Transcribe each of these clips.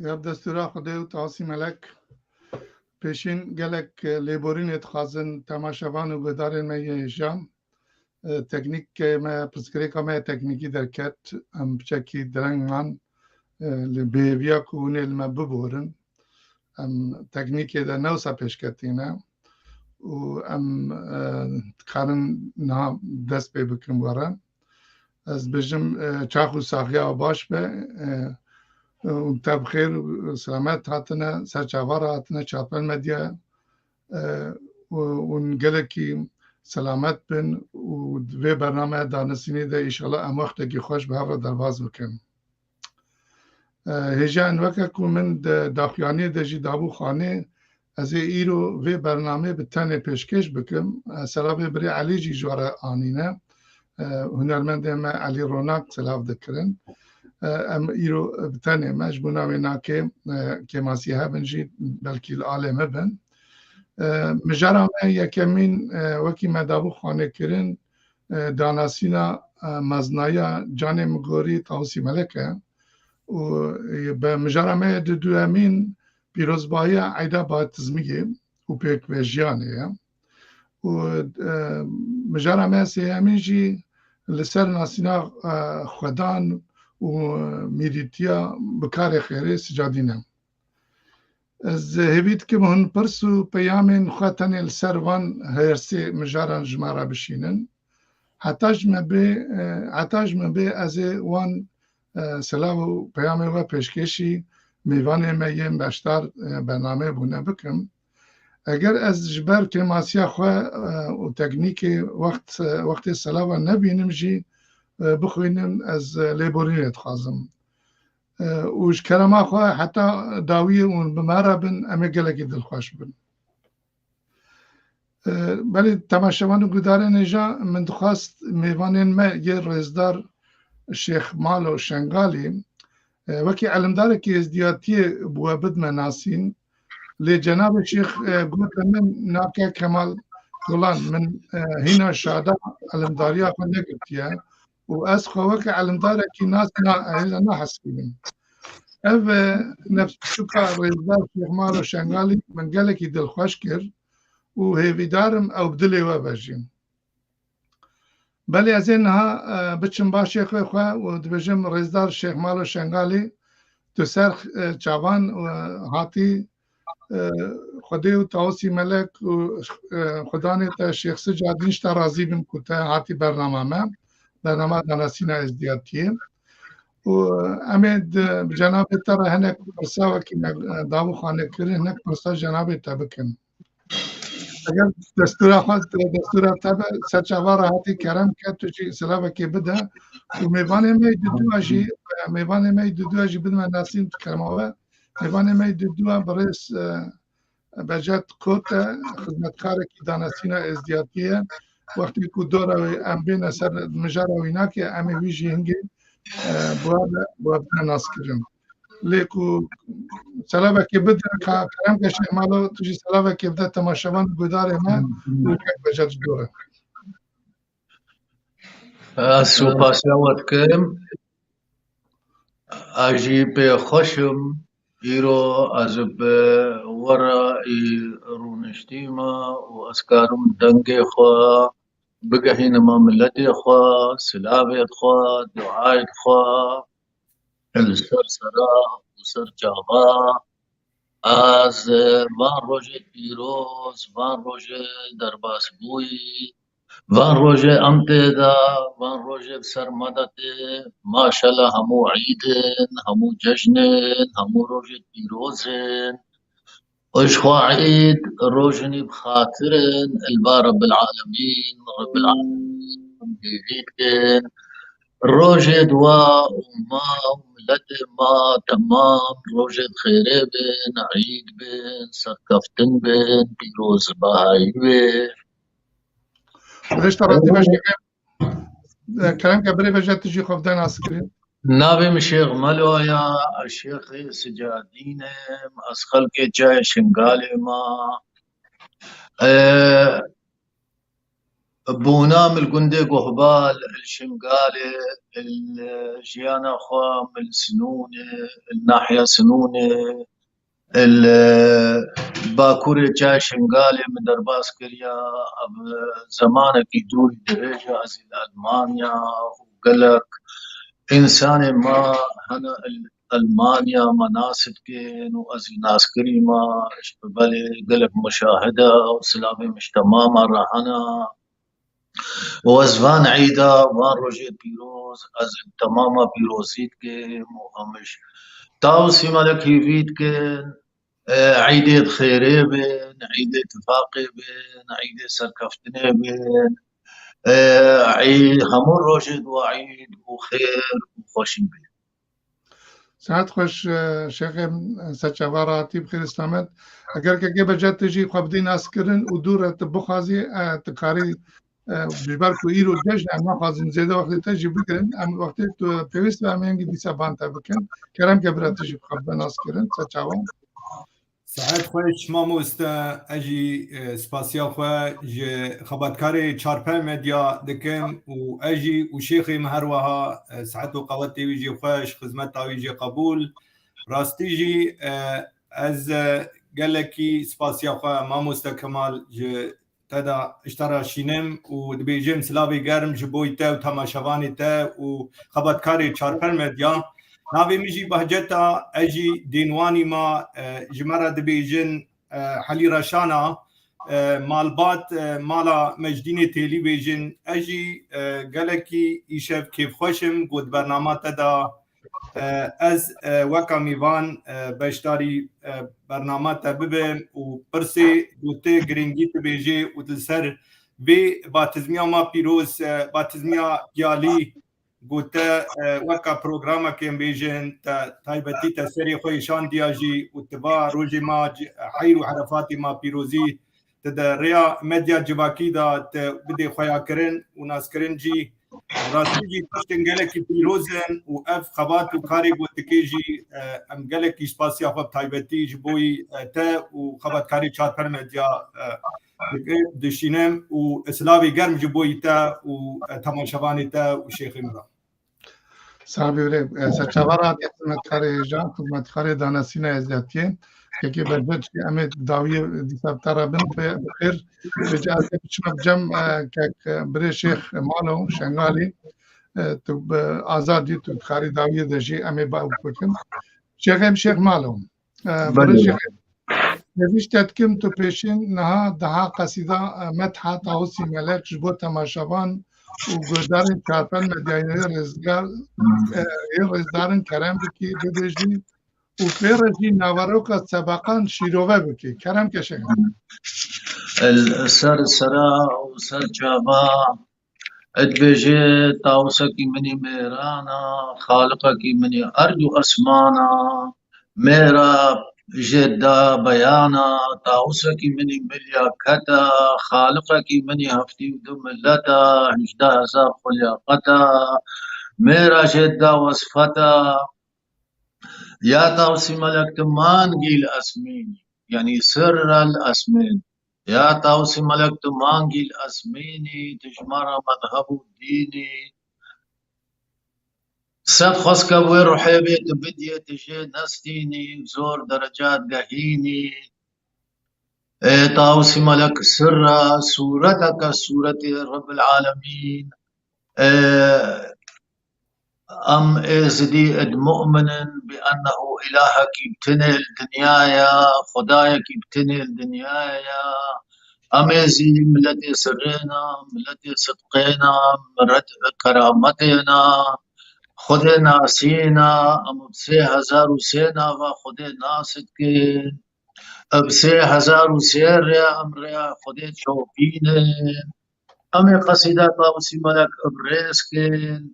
يا دستورا خدای و تاسی ملک پیشین گلک لیبورین اتخازن تماشاوان و گدارن می هجام تکنیک ما پسکری که ما تکنیکی درکت ام بچکی درنگ من لبیویا کونه لما ببورن ام تکنیکی در نوسا پیشکتینه و ام کارن نه دست پی بکن وارن از بجم چاخو ساخیا باش به و بخیر و سلامت هاتنه سرچاوار هاتنه چاپل مدیا و نگلکی سلامت بن و دوی برنامه دانستینی ده ایشالا ام وقت که خوش به هفته درواز بکن هجا انوکه که من داخیانی ده جی دابو خانه از ایرو وی برنامه به تنه پیشکش بکم سلام بری علی جی جواره آنینه هنرمنده ما علی روناق سلام دکرن ام ایرو بتنه مجبونا وینا که ماسیها بنجی بلکی العالمه بن مجرم یکمین وکی مدابو خانه کرن داناسینا مزنایا جان مگوری تاوسی ملکه و به مجرم دو امین پیروزبایی عیده با تزمیه و پیک ویجیانه و مجرم سیامین جی لسر ناسینا خودان و میریتیا بکار خیره سجادینه از هیوید که مهن پرسو پیامین خواهتن السروان هرسی مجاران جمارا بشینن حتاج مبه از وان سلاو و پیام و پیشکشی میوان میم بشتر برنامه بونه بکم اگر از جبر که ماسیا خواه و تکنیک وقت سلاو نبینم جی بخوینم از لیبورین اتخازم وش کرما خواه حتی داوی اون بمارا بن امی گلکی دلخوش بن بلی تماشاوان گداره نجا من دخواست میوانین ما یه رزدار شیخ مالو شنگالی وکی علمداره که ازدیاتی بوابد مناسین لی جناب شیخ گوت من ناکه کمال گلان من هینا شاده علمداری آخوا نگرتیه و از خواه که علمداره که ناس نه حسبیم او نفس شکا رزدار شیخ مالو شنگالی من گلکی دلخوش کرد و هیویدارم او بدلی و بجیم بلی از اینها بچم با شیخ خواه و دبجم رزدار شیخ مالو شنگالی تو سر چاوان و هاتی خدای و تاوسی ملک و خدانه تا شیخ سجادینش تا رازی بیم کتا هاتی برنامه دانسینا ازدیاتیه و امید جناب تا به هنک پرسا وکی داو خانه کره هنک پرسا جناب تا بکن اگر دستورا تا سرچاوار هاتی کرم که تو چی سلا وکی بده و میوانه می دو اجی بدم ناسین کرماوه میوانه می دو برس بجت کوت خدمتکار کی دانسینا ازدیاتیه وقتی که دوره ام بین اثر مجاره و اینا که امی ویجی هنگی باید ناس کرن لیکو سلامه که بدن که کرم که شیخ مالو توی سلامه که بده تماشاوان گداره من و که بجت دوره سوپاسیاوت کم اجی به خوشم ایرو از به ورا رونشتیما و اسکارم دنگ خوا بگهین ما ملتی خوا سلاویت خوا دعایت خوا السر سرا و سر جاوا از وان روژ پیروز وان روژ درباس بوی وان روژ امتدا وان روژ سر مدت ماشالله همو عیدن همو جشنن همو روژ پیروزن اشخوا عيد روجني بخاطرن البا رب العالمين رب العالمين بيعيدكن روجة دواء وما ولد ما تمام روجة خيري بن عيد بن سركفتن بن بيروز باهي بن ليش ترى دي باش كلام كبري بجت تجي خفدان عسكري نابي مشيخ ملويا الشيخ سجادين أسخل کے جاي شنغالي ما بونام القندق وهبال الشنقالة الجيانا خوام السنونة الناحية سنونة الباكورة جاي شنقالة من درباس كريا زمانك يدور درجة أزي ألمانيا وقلق إنسان ما هنا ألمانيا مناسب كين وأزي ناس كريمة بالي قلب مشاهدة وسلامي مش تماما رهنا وزفان عيدا وان روجي بيروز أزي تماما بيروزيت كين وهمش تاوسي ملك هيفيت كين عيدة خيري بين عيدة اتفاقي بين عيدة سركفتني بين عيد همون روجد وعيد وخير وخوشين بين ساعت خوش شیخ سچوارا بخیر اسلامت اگر که بجات تجی خبدی ناس کرن و دور تبخازی تکاری بجبر کو ایرو جشن اما خازن زیاده وقتی تجی بکرن ام وقتی تو پیوست و همینگی دیسا بانتا بکن کرم که برات تجی خبد ناس کرن سچاوان سعد خوش ماموستا اجي سپاسیا خو ج خبرکاری چارپل مدیا دکم و اجي و شيخي مهروها سعد وقوتي ويجي خوش خدمت ويجي قبول راستي جي از قالكي سپاسیا خو ماموستا كمال ج تدا اشترى شينم و دبيجم سلاوي گرم جبويتا و تماشاواني تا و خبرکاری چارپل مدیا ناوی میجی بهجتا اجی دینوانی ما جمرة دبیجن حلی رشانا مالبات مالا مجدین تیلی بیجن اجی گلکی ایشف کیف خوشم گود برنامه تدا از وکا میوان بشتاری برنامه تا ببم و پرسی دوته گرینگی تبیجی و دلسر بی باتزمیا ما پیروز باتزمیا گیالی گوته وکا پروگراما که بیجن تایبتی تسری خویشان دیاجی و تبا روژی ما حیر و حرفاتی ما پیروزی تدا ریا مدیا جواکی دا بده خویا کرن و ناس کرن جی راستی جی پشتنگله کی پیروزن و اف خبات و کاری گوتکی جی امگله کی سپاسی خوب تایبتی جبوی تا و خبات کاری چارپر مدیا دشینم و اسلاوی گرم جبوی تا و تماشاوانی تا و شیخ امران صاحبی وره سچوارا خدمتکار جان خدمتکار دانسین عزتیه که بجد که امید داوی دیسابتارا بن بخیر بجاز بچم جم که بره شیخ مالو شنگالی تو آزادی تو خاری داوی دجی امید با بکن شیخ مالو بره شیخ نوشتت کم تو پیشین نها ده قصیده مدح تاوسی ملک جبو تماشاوان و گردارن چارپن مدیانه رزدارن کرم بکی بدجی و پیرجی نواروکا سبقان شیروه بکی کرم کشه السر سرا وسر جابا ادبجي طاوسك مني ميرانا خالقك مني أرض أسمانا ميرا جدا بيانا طاوسك مني مليا كتا خالقك مني هفتي ودم لتا هجدا هزار خليقتا ميرا جدا وصفتا يا طاوسي ملك تمان قيل أسميني يعني سر الأسمين يا طاوسي ملك تمانجي الأسميني تجمر مذهب الديني سد خسك وروحي بيت بدية تجي نستيني زور درجات قهيني طاوسي ملك سر سورتك سورة رب العالمين أم إزدي إد مؤمن بأنه إلهك يبتني الدنيايا خدايك يبتني الدنيايا أم إزدي ملتي سرنا ملتي صدقنا مرت كرامتنا خدي ناسينا أم بسي هزار وسينا وخدي ناصدكين بسي هزار وسير يا أمريا خدي شوفينين أم قصيدة طاوسي ملك إبريسكين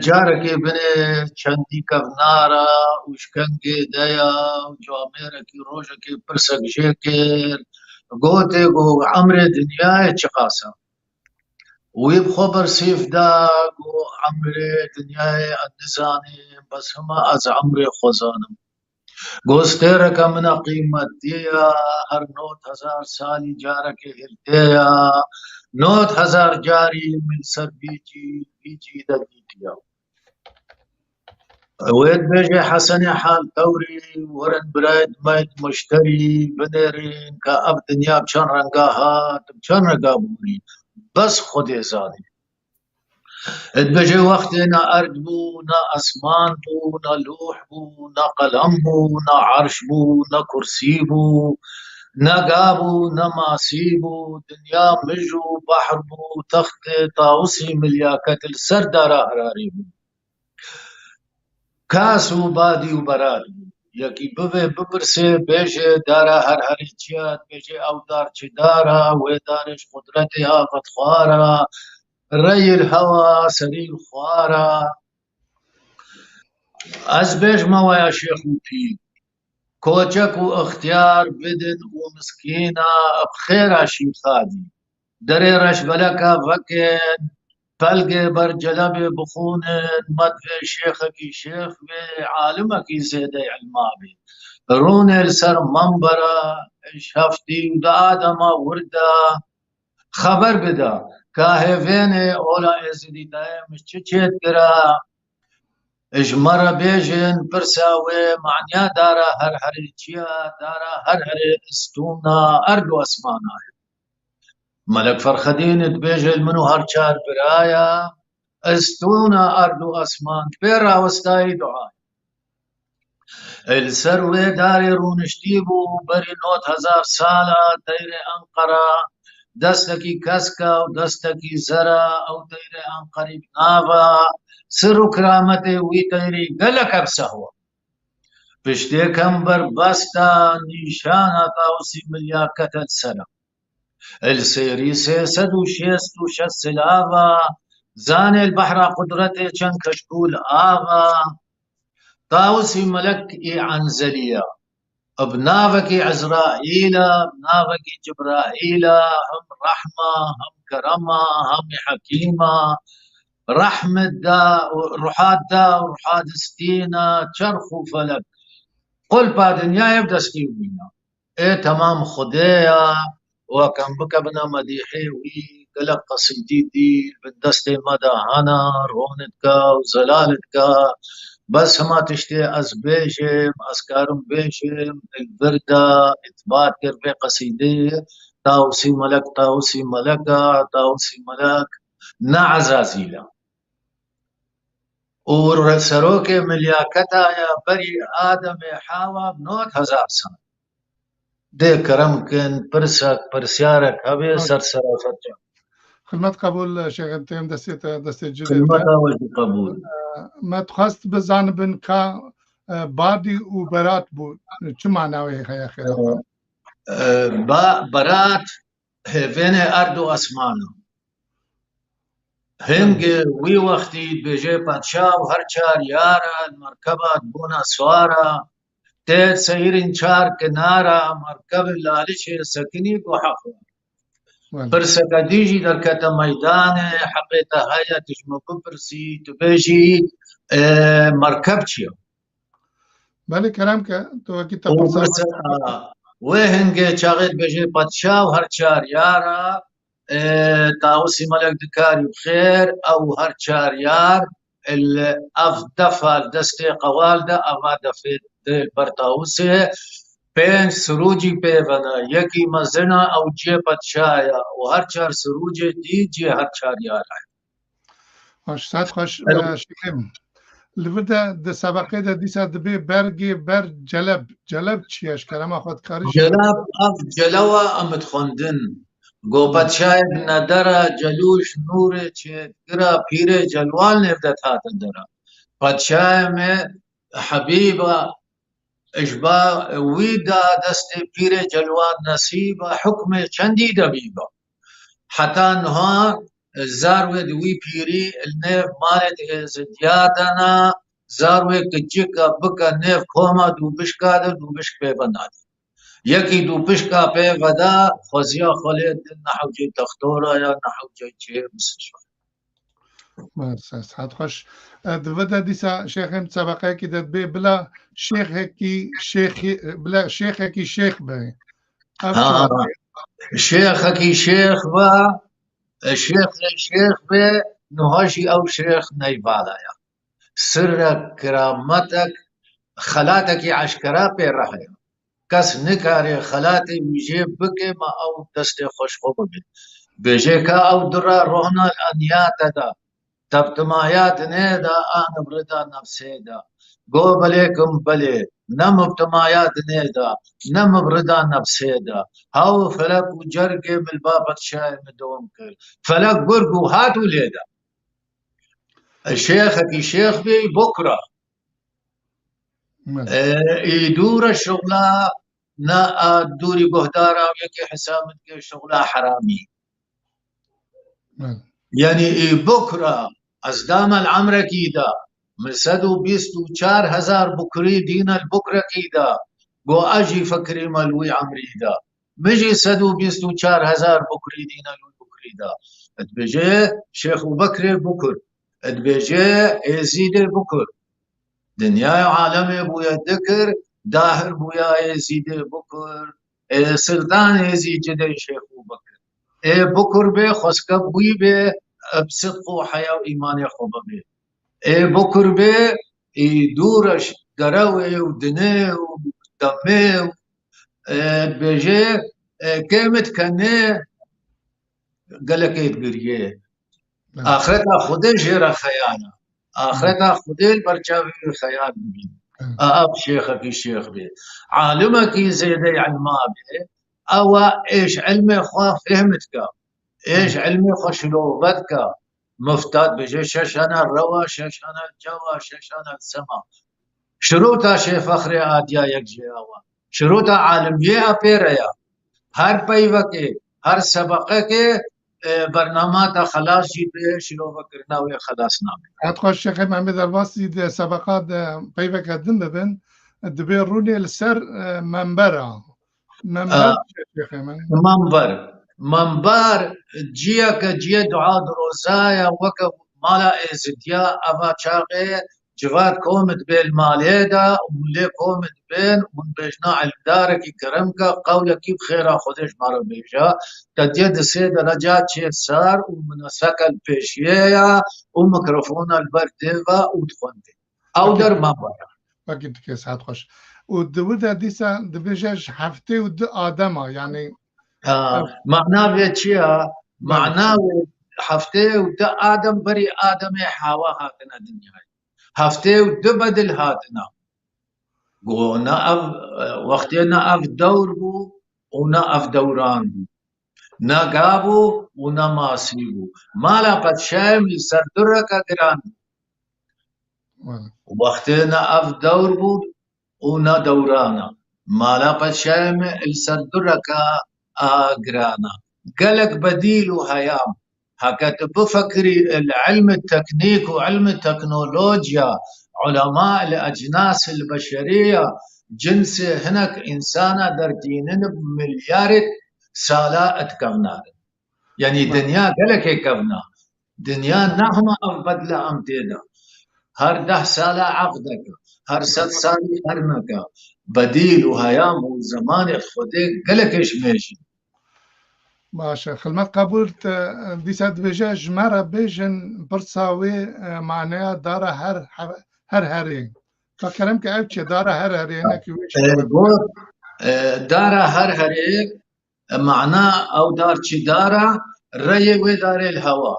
جارك بني چندی کفنارا وشکنگی دیا وجواميرك روجك برسك جيكر قوتي قو عمر دنياي چقاسا ويبخبر سيف داق وعمر دنياي النزاني بس هما از عمر خوزانم قوستيرك من قيمة ديا هر نوت هزار سالي جارك هرتيا نوت هزار جاري من سر بيجي دقيقة ويد بيجي حسن حال ثوري ورن برايد ميت مشتري بنيرين كأب دنيا بشان رنقاها بشان رقابوني بس خدي زادي بيجي وقت نا أرض بو نا أسمان بو نا لوح بو نا قلم بو نا عرش بو نا كرسي بو نا قابو نا ماسي بو دنيا مجو بحر بو تخت طاوسي ملياكة السر دارا هراري بو كاسو بادي وبراد يكي بوه ببرسي بيجي دارا هر هريتيات بيجي او دار چه دارا ويدارش قدرتها فتخوارا ري الهوى سري الخوارا از بيج ما يا شيخ وبي كوچك واختيار بدن ومسكينة بخير شي خادي دري رش بلكا فكن فلقي برجلبي بخون مدفع شيخك شيخ عالمك زيد علما بي رون السر منبرة شفتي ودا آدم وردا خبر بدا كاهفيني اولا ازدي دايم چچت کرا اجمر بيجن برساوي معنيا دارا هر هريتيا دارا هر استونا ارض واسمانا ملك فرخدين تبيجل منو هرچار برايا استونا ارض واسمان بيرا وستاي دعاء السروي داري رونشتيبو بري نوت هزار سالة دير انقرة دستكي كسكا ودستكي زرا او دير انقري بنافا سر كرامته ويتيري قلك بسهوة بشتي كمبر بستا نيشانا تاوسي ملياكة السنة السيري سيسد وشيست وشس الآغا زاني البحر قدرته چن كشكول آغا طاوسي ملك عنزلية بنافك عزرائيل بنافك جبرائيل هم رحمة هم كرمة هم حكيمة رحمة دا روحات دا وروحات ستينا چرخ وفلك قل با دنيا يبدأ ستيوينا ايه تمام خديا وكان بكبنا مديحي وي قلق قصيدي دي بالدستي مدى هنا رونتك وزلالتك بس ما تشتي از بيشم اسكارم بيشم البردة اثبات كربي قصيدي تاوسي ملك تاوسي ملكا تاوسي ملك نعزازيلا ورسروك ملياكتا يا بري آدم حاوى بنوت هزار سنة دي كرمكن برسك برسيارك هبي سرسرة فرجع خدمت قبول شيخ انتم دستي جديد خدمتها وجه قبول ما تخست بزانبن كا بادي وبرات بو شو معناه يا اخي برات هفين ارض واسمانه هنگ وی وقتی بيجي بادشاه و هر چار یارا المركبات بونا سوارا تيت سيرين چار كنارا مركب لالش سكني وحفظ برسك ديجي دركت ميدان حقيقة هيا تجمع برسي تبيجي مركبتشيو بله كلامك تو اكيد وهنگ چاغيت بيجي بادشاه و هر چار یارا طاوسي ملك دكاري بخير او هر چار يار الافدفال دستي قوالده اما دفت برطاوسي بين سروجي بيفنا يكي مزنا او جي بادشايا وهر چار سروجي دي جي هر چار يار خوش ساعت خوش شكرا لبدا د سابقه د ديسا دبي برگي بر جلب چيش كلام خود كارش جلب اف جلوه امتخوندن گو بادشاہ ندرا جلوش نور چیتگرا پیر جلوال نفدت هاتن درا بادشاہ میں حبیبا اشبا ویدا دست پیر جلوال نصیبا حکم چندی دبیبا حتی نها زاروی دوی پیری النف مالت ازدیادنا زاروی کجیکا بکا نف کوما دو بشکا دو بشک پی بنادی يكي دو بشكا بي غدا خوزيا خالد نحو جي تختورا يا نحو جي جي مستشفى بس هاد خوش دفدا ديسا شيخ سابقه كي دبي بلا شيخ هكي شيخ بلا شيخ هكي شيخ باي شيخ هكي شيخ با الشيخ بي نهاشي أو شيخ نيبالايا سر كرامتك خلاتك عشكرا بي رحيا كس نكاري خلاتي ويجيب بكي ما أو دستي خوش خوبه بيجيكا أو درا روحنا الأنيات دا تبتمايات نيدا أنا بردا نفسيدا قو بليكم بلي نم بتمايات نيدا نم بردا نفسيدا هاو فلك وجرقي من البابة شاي مدوم كل فلك قرقو هاتو ليدا الشيخ كي شيخ بي بكرة يدور الشغلة نا دوري بهدارة ويكي حسامت كي شغلة حرامي يعني بكرة ازدام العمر كيدا من 124,000 بكري دينا البكرة كيدا قو اجي فكري ملوي عمري دا مجي 124,000 بكري دينا الوي بكري دا اتبجي شيخ بكر بكر اتبجي يزيد بكر دنيا عالمي بويا ذكر داهر بويا يزيد بكر سلطان يزيد جدي شيخ بكر بكر بي خسكب بوي بي بصدق وحياة وإيمان خوبه بي بكر بي دورش دروي ودني ودمي بيجي كيمت كني قالك يتقريه آخرتها خودي جيرا خيانة آخرتها خودي البرشاوي خيانة بي أب شيخك الشيخ بي عالمك زيدي علما بي أو إيش علمي خواه فهمتك إيش علمي خشلوبتك مفتات بجي ششنا الروا ششنا الجوا ششنا السما شروطا شي فخري آديا يكجياوا شروطا عالمية أبيريا هر بيوكي هر سبقك برنامج خلاص جي بي شلو فكرنا ويا خلاص نامي أتوقع الشيخ محمد الباسي سبقات بيوك الدم بن دبير روني السر منبرة منبر جيا دعاء دروزايا وكب مالا ازديا ابا شاقي جواد كومت بين ماليدا وملي كومت بين ونبجنا علمدارك كرمك قولك بخير خودش مارو بيجا تديد سي درجات شيء صار ومن سكل بيشيا وميكروفون البرديفا ودخندي او در منبر اكيد كيس هات خوش ودودا ديسا دبيجاش حفتي ود ادمه يعني معناه بيتشيا معناه حفتي ود ادم بري ادم حوا هاتنا دنيا هفته بدل هاتنا قونا وقتنا اف دور بو ونا اف دوران بو نا قابو ونا ماسيبو مالا بتشايم لسردرك قران وقتنا اف دور بو ونا دورانا مالا بتشايم لسردرك قرانا قالك بديل وهيام هكذا بفكري العلم التكنيك وعلم التكنولوجيا علماء الأجناس البشرية جنس هناك إنسانة دردينين بمليار سالة اتكفنا يعني دنيا قالك يكفنا دنيا نهما أفضل أمتيدا هر 10 سالة عقدك هر 7 سالة هرمك بديل وهيام وزمان خودك قالك إيش ماشي باشا خدمت قبولت ديسا دبيجا جمارة بيجن برصاوي معناها دارا هر هرين فكرم كأبتش دارا هر هرين دارا هر هرين معناه أو دار چي دارا ري ودار الهوا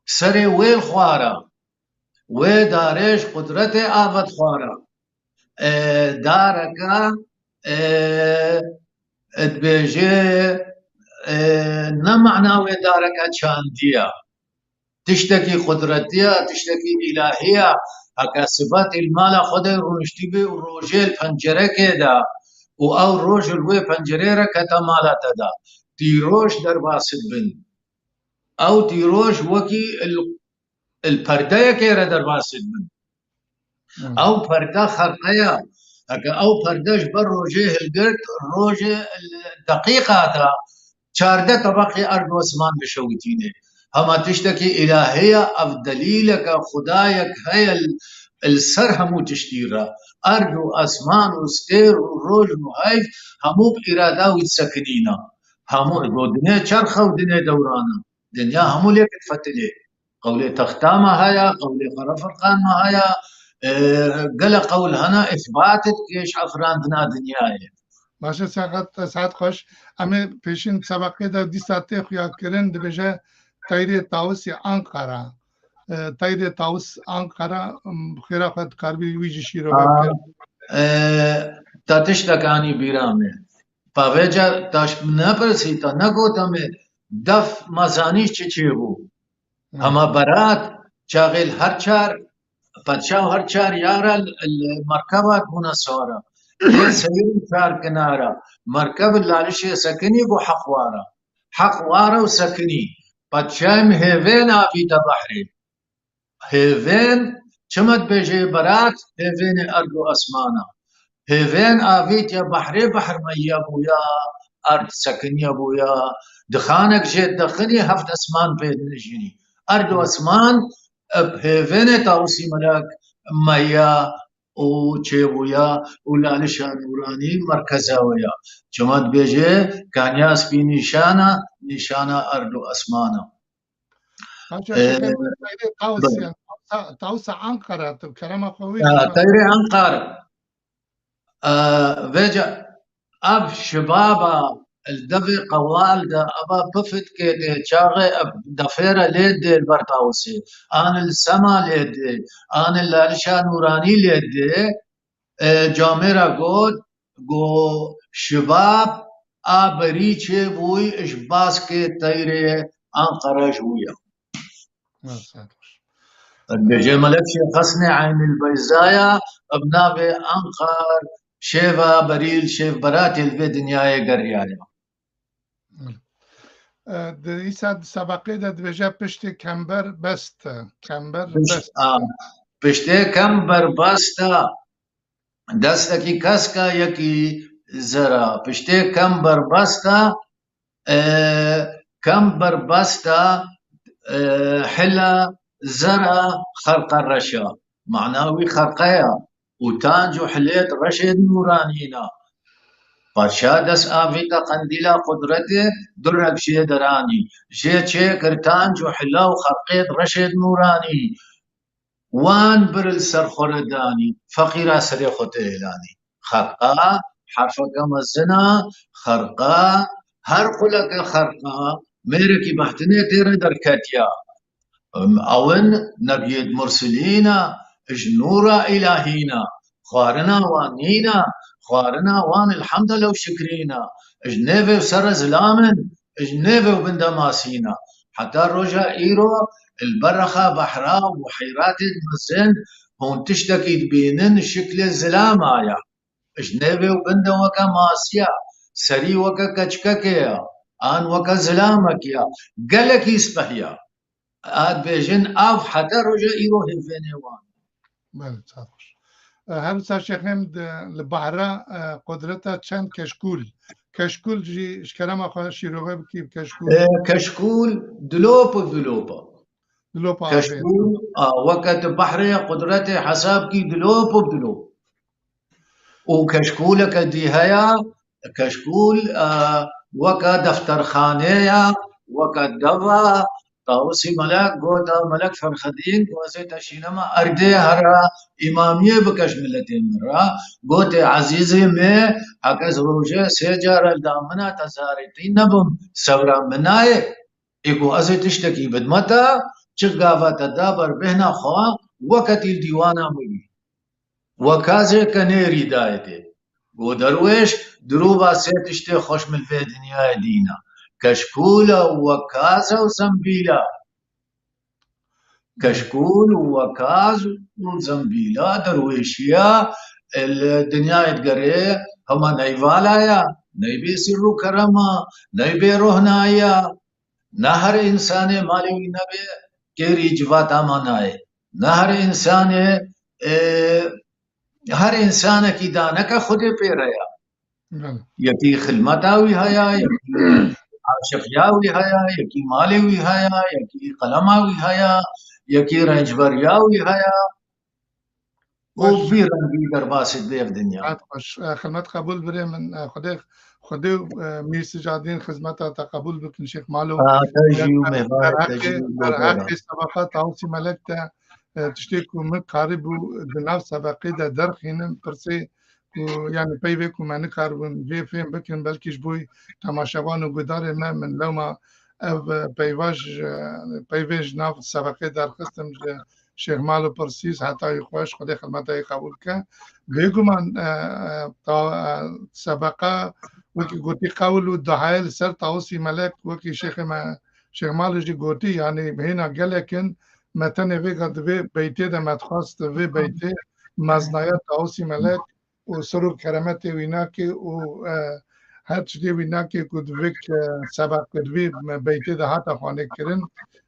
سري ويل خوارا ودارش قدرت آفت خوارا داركا دبيجي نمعنا ودارك أشاندية تشتكي قدرتية تشتكي إلهية هكا صفات المال خد رونشتي بي روجيل پنجره كده او روج الوي پنجره كتا مالا تدا تيروش در باسد بن او تيروش وكي الپرده كيرا در باسد بن او پرده خرقية هكا او پردش بر روجه القرد روجه الدقيقة دا 14 طبقة أرض واسمان بشوتينه هما تشتكي إلهية أف دليلك خدايك هي السر همو تشتيرها أرض وأسمان وستير وروج وهيف همو بإرادة ويتسكنينا همو دنيا چرخة ودنيا دورانا دنیا همو لێ فتلێ قولێ تەختامە هەیە قولێ قەرەفڕقانمە هەیە گەلە قەول هەنا ئیثباتت کێش ئەفراندنا دنیایە باشە ساعت خۆش ئەمێ پێشین سەبەقێدا دیسا تێ خویاکردن دەبێژە تایرێ تاوسی ئەنقەرە تایرێ تاوس ئەنقەرە خێرا خۆت کاربی ویژی شیرۆڤە کرد تا تشتەکانی بیرامێ پاوێجا تاش نەپرسیتە نەگوتەمێ دەف مەزانیش چی بوو ئەمە بەرات چاغێل هەرچار پەدشا و هەرچار یارە مەرکەبات بوونە سۆرە سەیری چار کنارە مەرکەب لالشێ سەکنی بۆ حەقوارە و سەکنی پەدشایم هێڤێن ئاڤیتە بەحرێ هێڤێن چمت بێژێ بەرات هێڤێنێ ئەرد و ئەسمانە هێڤێن ئاڤیتە بەحرێ بەحرمەیە بووە ئەرد سەکنیە بووە دخانێک ژێت دەخنی هەفت ئەسمان پێ نژینی ئەرد و ئەسمان هێڤێنێ تاوسی مەلەک مەیە و چێبووە و لالشە نورانی مەرکەزەوەیە چمت بێژێ کانیاسپی نیشانە ئەرد و ئەسمانە تاوسە ئەنقەرە کەرەمە خۆی تەیرێ ئەنقەر vêca ev şibaba devê qewal de eva bifitke dê çaxê defêre lê dê ber tawsê an li sema lê dê an li lalişa nûranî lê dê camêra got şibab a berî çêbûyî ji baskê teyrê Ankara ji wî ye bêje melek Xesnê Eynîl Beyzaya ev navê Ankar şêva berîl şêv beratê li vê dinyayê geriyaye îsa sebaqê de dibêje piştê kember best e piştê kember best e destekî keska yekî zera piştê kember best e kember best e hila zera xerqa reşa macna wî xerqeya û tanc û hilêt reşê nûranîna Paşa dest avîta qendîla qudretê du rek jê deranî jê çêkir tanc û hila û xerqê reşê nûranî wan biril ser xwe re danî feqîra serê xwe tê hêlanî xerqa herfeke mezin e xerqa her quleke xerqa mêrekî behtinê tê re derketiya Ewin nebiyên mursilîn e ji nûra îlahîn e xwarina wan nîn e xwarina wan elhemdele û şikrîn e ji nêvê û sere zilamin ji nêvê û bin de masîn e heta roja îro li berixa behra û buhîratên mezin hûn tiştekî dibînin şiklê zilama ye ji nêvê û bin de weke masî ye serî weke keçikekê ye an weke zilamek ye gelekî speh ye dibêjin ev heta roja îro hêvênê wan Herûsa şexêm li behra qudreta çend keşkûl jî ji kerema xwe şîrove bikî keşkûl dilop û dilop dilopa keşkûl weke tu behrê qudretê hesab kî dilop û dilop û keşkûleke dî heye keşkûl weke defterxanê ye weke dev e Tawusî melek gota melek Ferxedîn wezê teşînema erdê here îmamiyê bike ji milletê min re gotê ezîzê me hekez rojê sê care li da min e te zarêtî nebim sewra min nayê êgo ez ê tiştekî bidme te çi gava te da berbêhna xwe weketî li dîwana min bî wekazêke nêrî daye tê got derwêş dirûva sê tiştê xweş min li vê dinyayê dîne كشكول وكاز وزنبيلة كشكول وكاز وزنبيلة درويشية الدنيا يتقري هما نيفالايا نيبي سرو كرما نيبي روحنايا نهر إنساني مالي نبي كيري جواتا مناي نهر إنساني هر إنسان کی دانك خود پیریا یکی خدمتاوی هيا یکی عاشقیاوی هيا یکی مالوی هيا یکی قلماوی هيا یکی رنجبریاوی هيا وبيرن بيدر باسد بيف دنيا خوش خدمت قبول بره من خدای میر سجادین خدمت تا قبول بکن شیخ مالو تجي ومهبات تجي در حق سبقات تاوسی ملک تا تشتی کو من قارب بناف سبقی دا درخینم پرسی کو یعنی پیوه کو من قاربم جه فهم بکن بلکیش بوی تماشاوان و گدار من لوما او پیواج ناف سبقی در خستم شیخ مالو پرسیز حتی خوش خدای خدمت قبول که بگو من تا سبقه وکی گوتی قول و دعایل سر تاوسی ملک وکی شیخ مالو جی گوتی یعنی بهینا گلکن متن وی قد وی بیتی ده متخواست وی بیتی مزنایت تاوسی ملک و سرو کرمت وینا که و هر چیزی وینا که کد وک سبق کد وی بیتی ده هاتا خانه کرن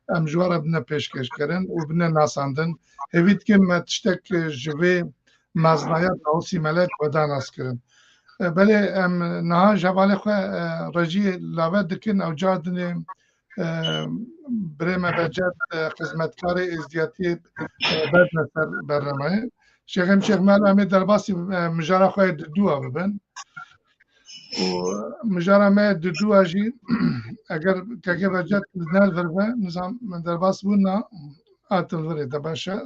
ام جوار بنا پیشکش کرن و بنا ناساندن هوید که متشتک جوی مزنایت تاوسی ملک ودان اس کرن بله ام نها جوال خو رجی لاوه دکن او جادن بریم بجد خدمتکار ازدیاتی بعد نصر برنامه شیخ مال امی درباسی مجاره خو دو ببن و مجاره ما دو اجی اگر که بجد نال وربه نظام درباس بونا آتل وری دباشه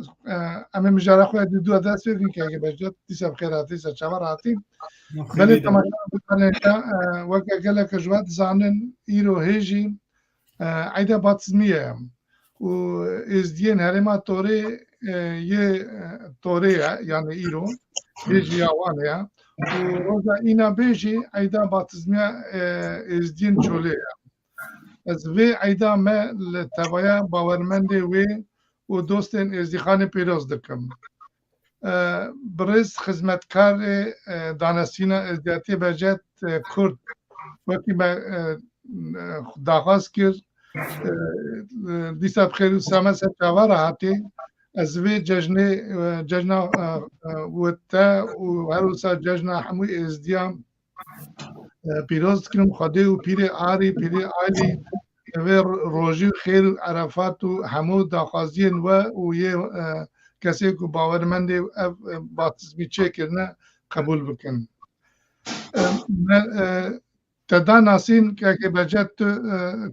امی مجاره خو دو دست بگین که بجد دیسا بخیراتی سا چوراتی بله تماشا بکنه که وقت گله جواد زانن ایرو هیجی عیده باتزمیه و ازدین هرما توری یه توری یعنی ایرو هیجی آوانه و روزا اینا بیجی عیده باتزمیه ازدین چوله از وی عیده ما لطبایه باورمنده وی و دوستین ازدیخان پیروز دکم برز خدمتکار دانستینا ازدیاتی بجت کرد وقتی با داغاز کرد دیسا بخیر و سامه سرچاوار هاتی از وی ججنا وطا و هر وسا ججنا حموی ازدیام پیروز کرم خواده و پیر آری پیر آلی و روژی خیر عرفات و همو داخازین و یه کسی که باورمنده باتزمی چه کرنه قبول بکن تدا ناسین که بجد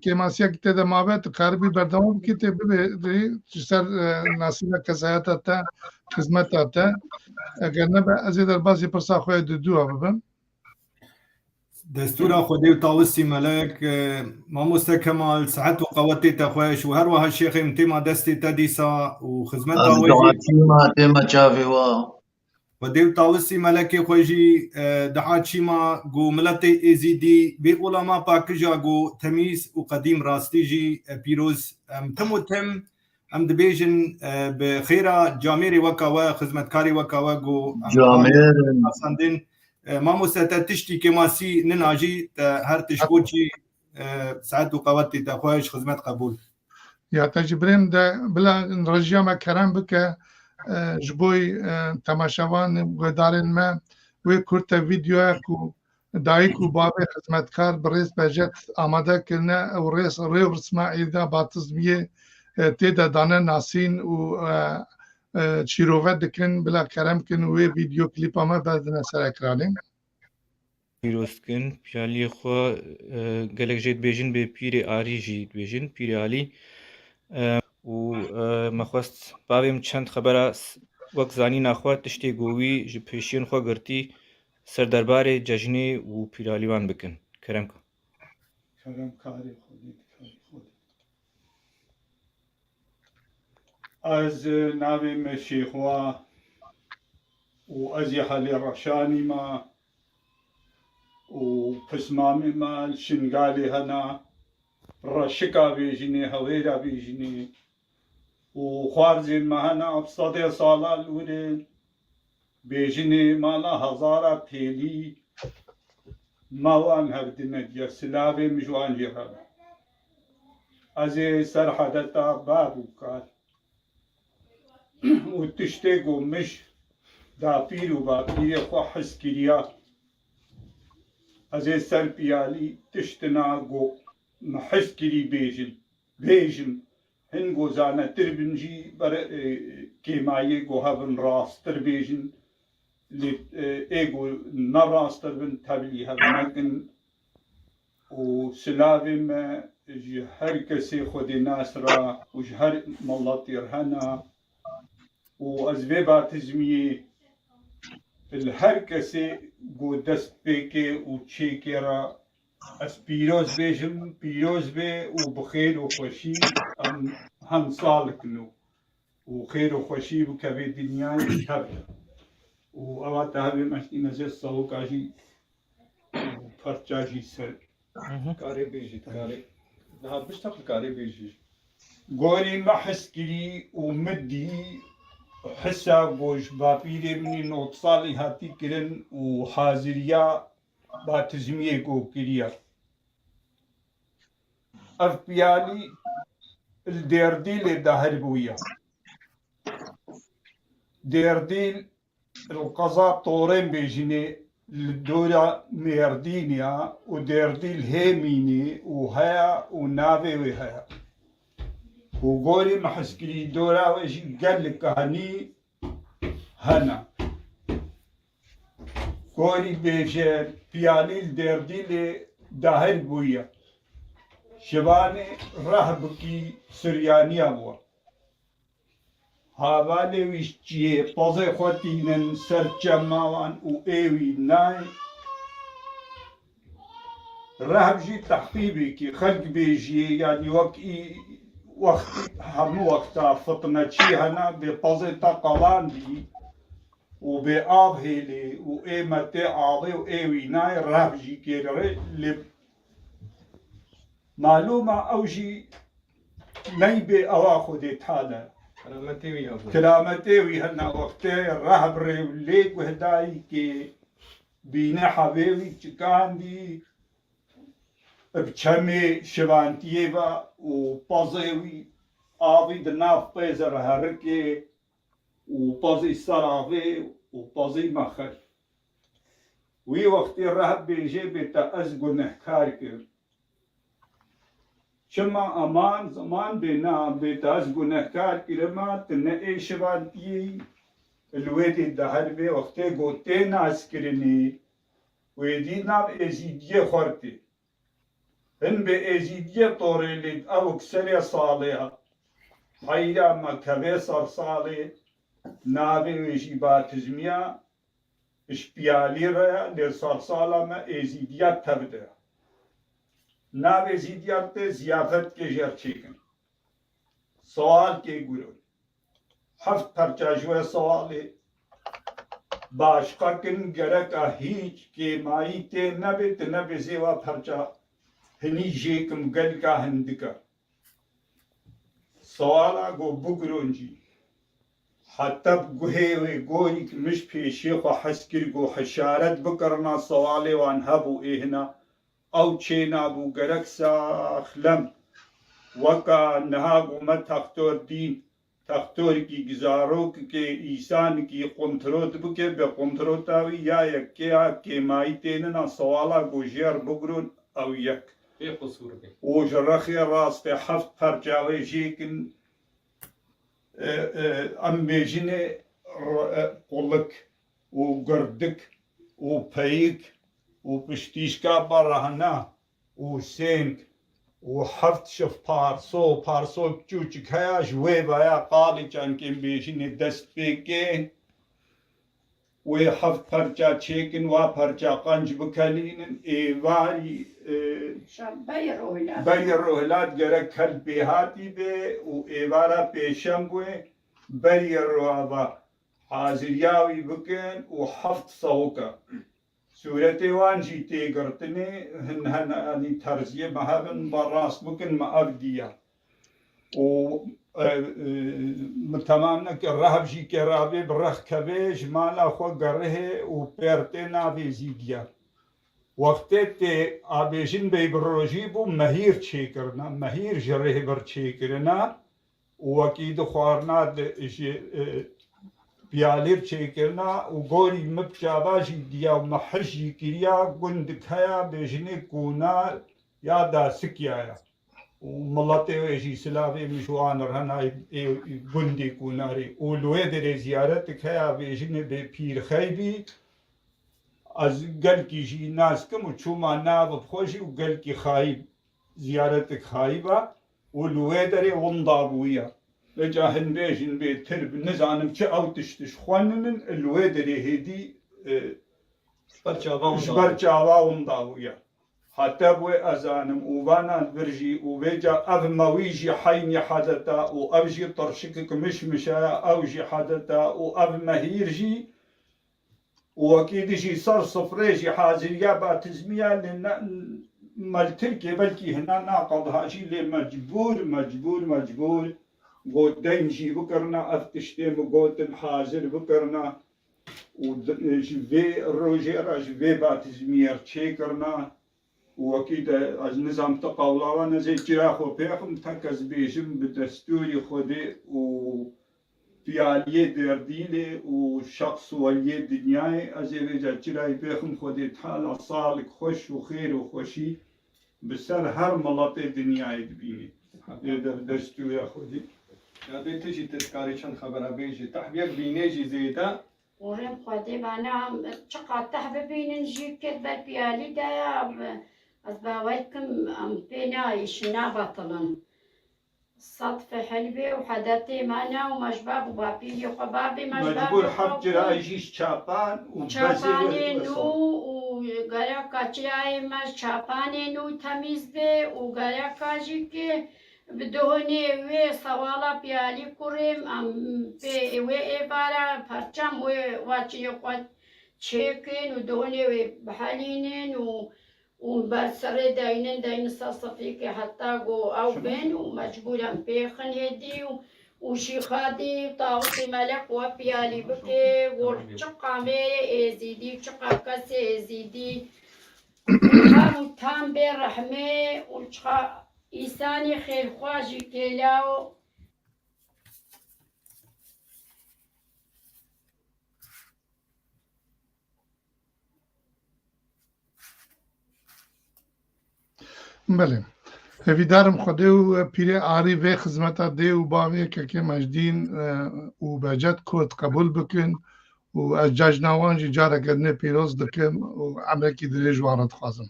که ماسیا که تدا مابت قربی بردامون که تبی سر ناسین کسایت تا خدمت تا اگر نه از در بازی پرسا خواه دو ببن دستور خودی و تاوسی ملک ما مستکمال ساعت و قوتی تخوش و هر وها الشيخ امتما دستی تدیسا و خدمت دعاتي ما تما چاوی و دیو تاوسی ملک خوشی دعاچی ما گو ملت ازیدی بی علما پاکجا گو تمیز و قدیم راستی جی پیروز تم و تم ام دبیجن بخیره جامعی وکا و خدمتکاری وکا و گو جامعی ما مستعد تشتي كماسي نناجي هر تشبوشي ساعات وقواتي تخواش خدمت قبول يا تجبرين ده بلا نرجع ما كرام بك جبوي تماشاوان غدارن ما وكرت فيديو كو دايكو بابي خدمتكار بريس بجت آماده كلنا وريس رسمه إذا باتزمية تيدا دانا ناسين و چیروه دکن بلا کرم کن و ویدیو کلیپ ما بعد نسر اکرانیم پیروز کن پیالی خو گلک جید بیجن به پیر آری جید بیجن پیر آلی و مخواست باویم چند خبره وقت زانی نخواه تشتی گوی جی پیشین خو گرتی سر دربار ججنه و پیرالیوان بکن کرم کن کرم کاری خودی از ناوی مشیخوا و از حالی رشانی ما و پسمامی ما شنگالی هنا رشکا بیجنی هویرا بیجنی و خوارزین ما هنا افصاد سالا لورین بیجنی مالا هزارا پیلی موان هردنه دیا سلاوی مجوان جهر از سرحدتا بابو کار و تشتگو مش دا پیر و با پیر خو حس کریا از سر پیالی تشتنا گو محس کری بیجن هنگو زانه تربنجی بر كيمايي جو هافن راستر بيجن ايجو نراستر بن تابلي هافن وسلافم هر كسي خودي ناسرا وجهر ملاطير هنا وازبيبا تزمي الهر كسي جو دست بيكي وتشيكيرا اس بيروز بيجم بيروز بي وبخير وخوشي هم صالكنو وخير وخوشي بكبي دنياي تبدا وأوقات هذه مشتي نزل صوك عجي فرجاجي سر كاري بيجي كاري لا بشتغل كاري بيجي قولي ما حس كلي ومدي حسا بوش بابيري مني نوت صالي هاتي كرن وحازريا باتزميه قو كليا اف بيالي الديرديل داهر بويا ديرديل القضاء طورين بيجيني الدورة ميردينيا وديرديل هيميني وهيا ونافي وهيا وقولي محسكري دورة ويجي قال لك هني هنا قولي بيجي بيالي الديرديل داهر بويا شباني رهبكي سريانيا بوا هاوالي ويشتيه بازي خوتينن سرچماوان و ايوي ناي رهبجي تحقيبي كي خلق بيجي يعني وقت همو وقتا فطنة شي هنا ببازي تاقلان دي و بآب هيلي و ايمتي آضي و ايوي ناي رهبجي كيري لب معلومة اوجي نيبي اواخو دي تالا كلامتي ويهنا وقتي رهب ريوليك وهداي كي بينا حبيبي تكان دي بچمي شبانتيبا وبازيوي آبي دناف بيزر هركي وبازي سراغي وبازي مخر وي وقتي رهب بيجي بتا ازقو نحكارك شما امان زمان بنا بتاز گنهکار کرما تنئ شبانتی الویدی دهر بی وقتی گوته ناس کرنی ویدی ناب ازیدیه خورتی هن به ازیدیه طوری لید او کسر صالحا حیرا مکوه سر صالح نابی ویشی باتزمیا اشپیالی ریا لسر صالح ما ازیدیه تبده ناوی زیدیات زیافت کے جرچیکن سوال کے گرون ہفت پرچاجوه سوالی باشقاکن گرکا هیچ کے مائی تے نبت نبی زیوا پرچا هنی جیکم گلکا هندکا سوالا گو بگرون جی حتی گوهی گویک مش پیشیخ و حسکر گو حشارت بکرنا سوالی وانهبو ایهنا او چینا بو گرک ساخلم وکا نهاگو ما تختور دین تختور کی گزاروک کے ایسان کی قنتروت بکے بے قنتروتاوی یا یکی آکے مائی تیننا سوالا گو جیر بگرون او یک او جرخی راست حفت پرچاوی جیکن ام بیجن قلک و گردک و پیک وبشتيشكا برهنا وسينك وحفت شف بارسو بجوجك هيا جويبا يا قالي كان كين بيجيني دست بيكين وحفت برجا تشيكن وبرجا قنج بكالين ايواري بيرو هلاد جرك هالبيهاتي بي وايوارا بيشنغوي بيرو هذا حازرياوي بكين وحفت صوكا سورتي وان جيتي قرتني هن اني ترزيه مهابن براس بكن ما ابديا و تمامنا الرهب جي كرابي برخ كبيج مالا خو قره و بيرتنا بيزيديا وقتي ابيجن بي بروجيبو مهير تشيكرنا مهير جره بر تشيكرنا واكيد خوارنا بيالير تشيكرنا وقولي مبجاباجي ديا ومحرجي كريا قندك هيا بيجني كونا يا دا سكيايا وملتي ويجي سلافي مشوان رهنا جندي كوناري والويدر زيارتك هيا بيجيني ببير خيبي از قلقي جي ناس كم وشوما ناب بخوشي وقلقي خايب زيارتك خايبة والويدر ومضابوية لجاهن بيجن بيت ترب نزانم چه او تشتش خوانن الويدر هدي شبرچاوا ومضابوية حتى بوي أزانم وبانا برجي وبيجا أف مويجي حيني حدتا وأفجي طرشكك مشمشا أوجي حدتا وأف مهيرجي وأكيد جي صار صفريجي حازريا باتزميا لأن مالتركي بلكي هنا ناقض هاجي لي مجبور قود دينجي بكرنا أفتشتيم وقود حازر بكرنا وجي روجي راج في باتزميا تشيكرنا وأكيد از نظام تقاولانا زي جراخو بيخم تكز بيجم بدستوري خودي و فياليه درديلي وشخص وليه دنياي ازي بيجا جراي بيخم خودي تحال صالك خوش وخير وخوشي بسر هر ملطي دنياي دبيني دستوري خودي يعني تجي تذكاري شن خبر بيجي تحبيك بينيجي زيدا ورم خودي بانا شقا تحب بينجي كذا بيالي دا أتباويكم أم بينايش نابطلن صدف حلبي وحدتي معنا ومشباب وبابي وقبابي مجبور حب جراي جيش شابان شابانينو وغرقا جراي مش شابانينو تميز بي وغرقا جيكي بدهوني وي سوالا بيالي كوريم أم بي وي إبارة پرچم وي واچي قوات چيكين ودهوني وي بحالينين وبرسر داين صفيكي حتى جو أو بين ومجبورا بيخن هدي وشيخادي طاوتي ملك وبيالي بكي وشقا ميري ازيدي وشقا كسي ازيدي وخام تام برحمي وشقا إيساني خير خواجي كيلاو بله هفیدارم خوده و پیره آری و خدمتا ده و باوی که مجدین و بجد کرد قبول بکن و از جاجناوان جی جاره گرنه پیروز دکم و عمرکی دلی جوارد خوازم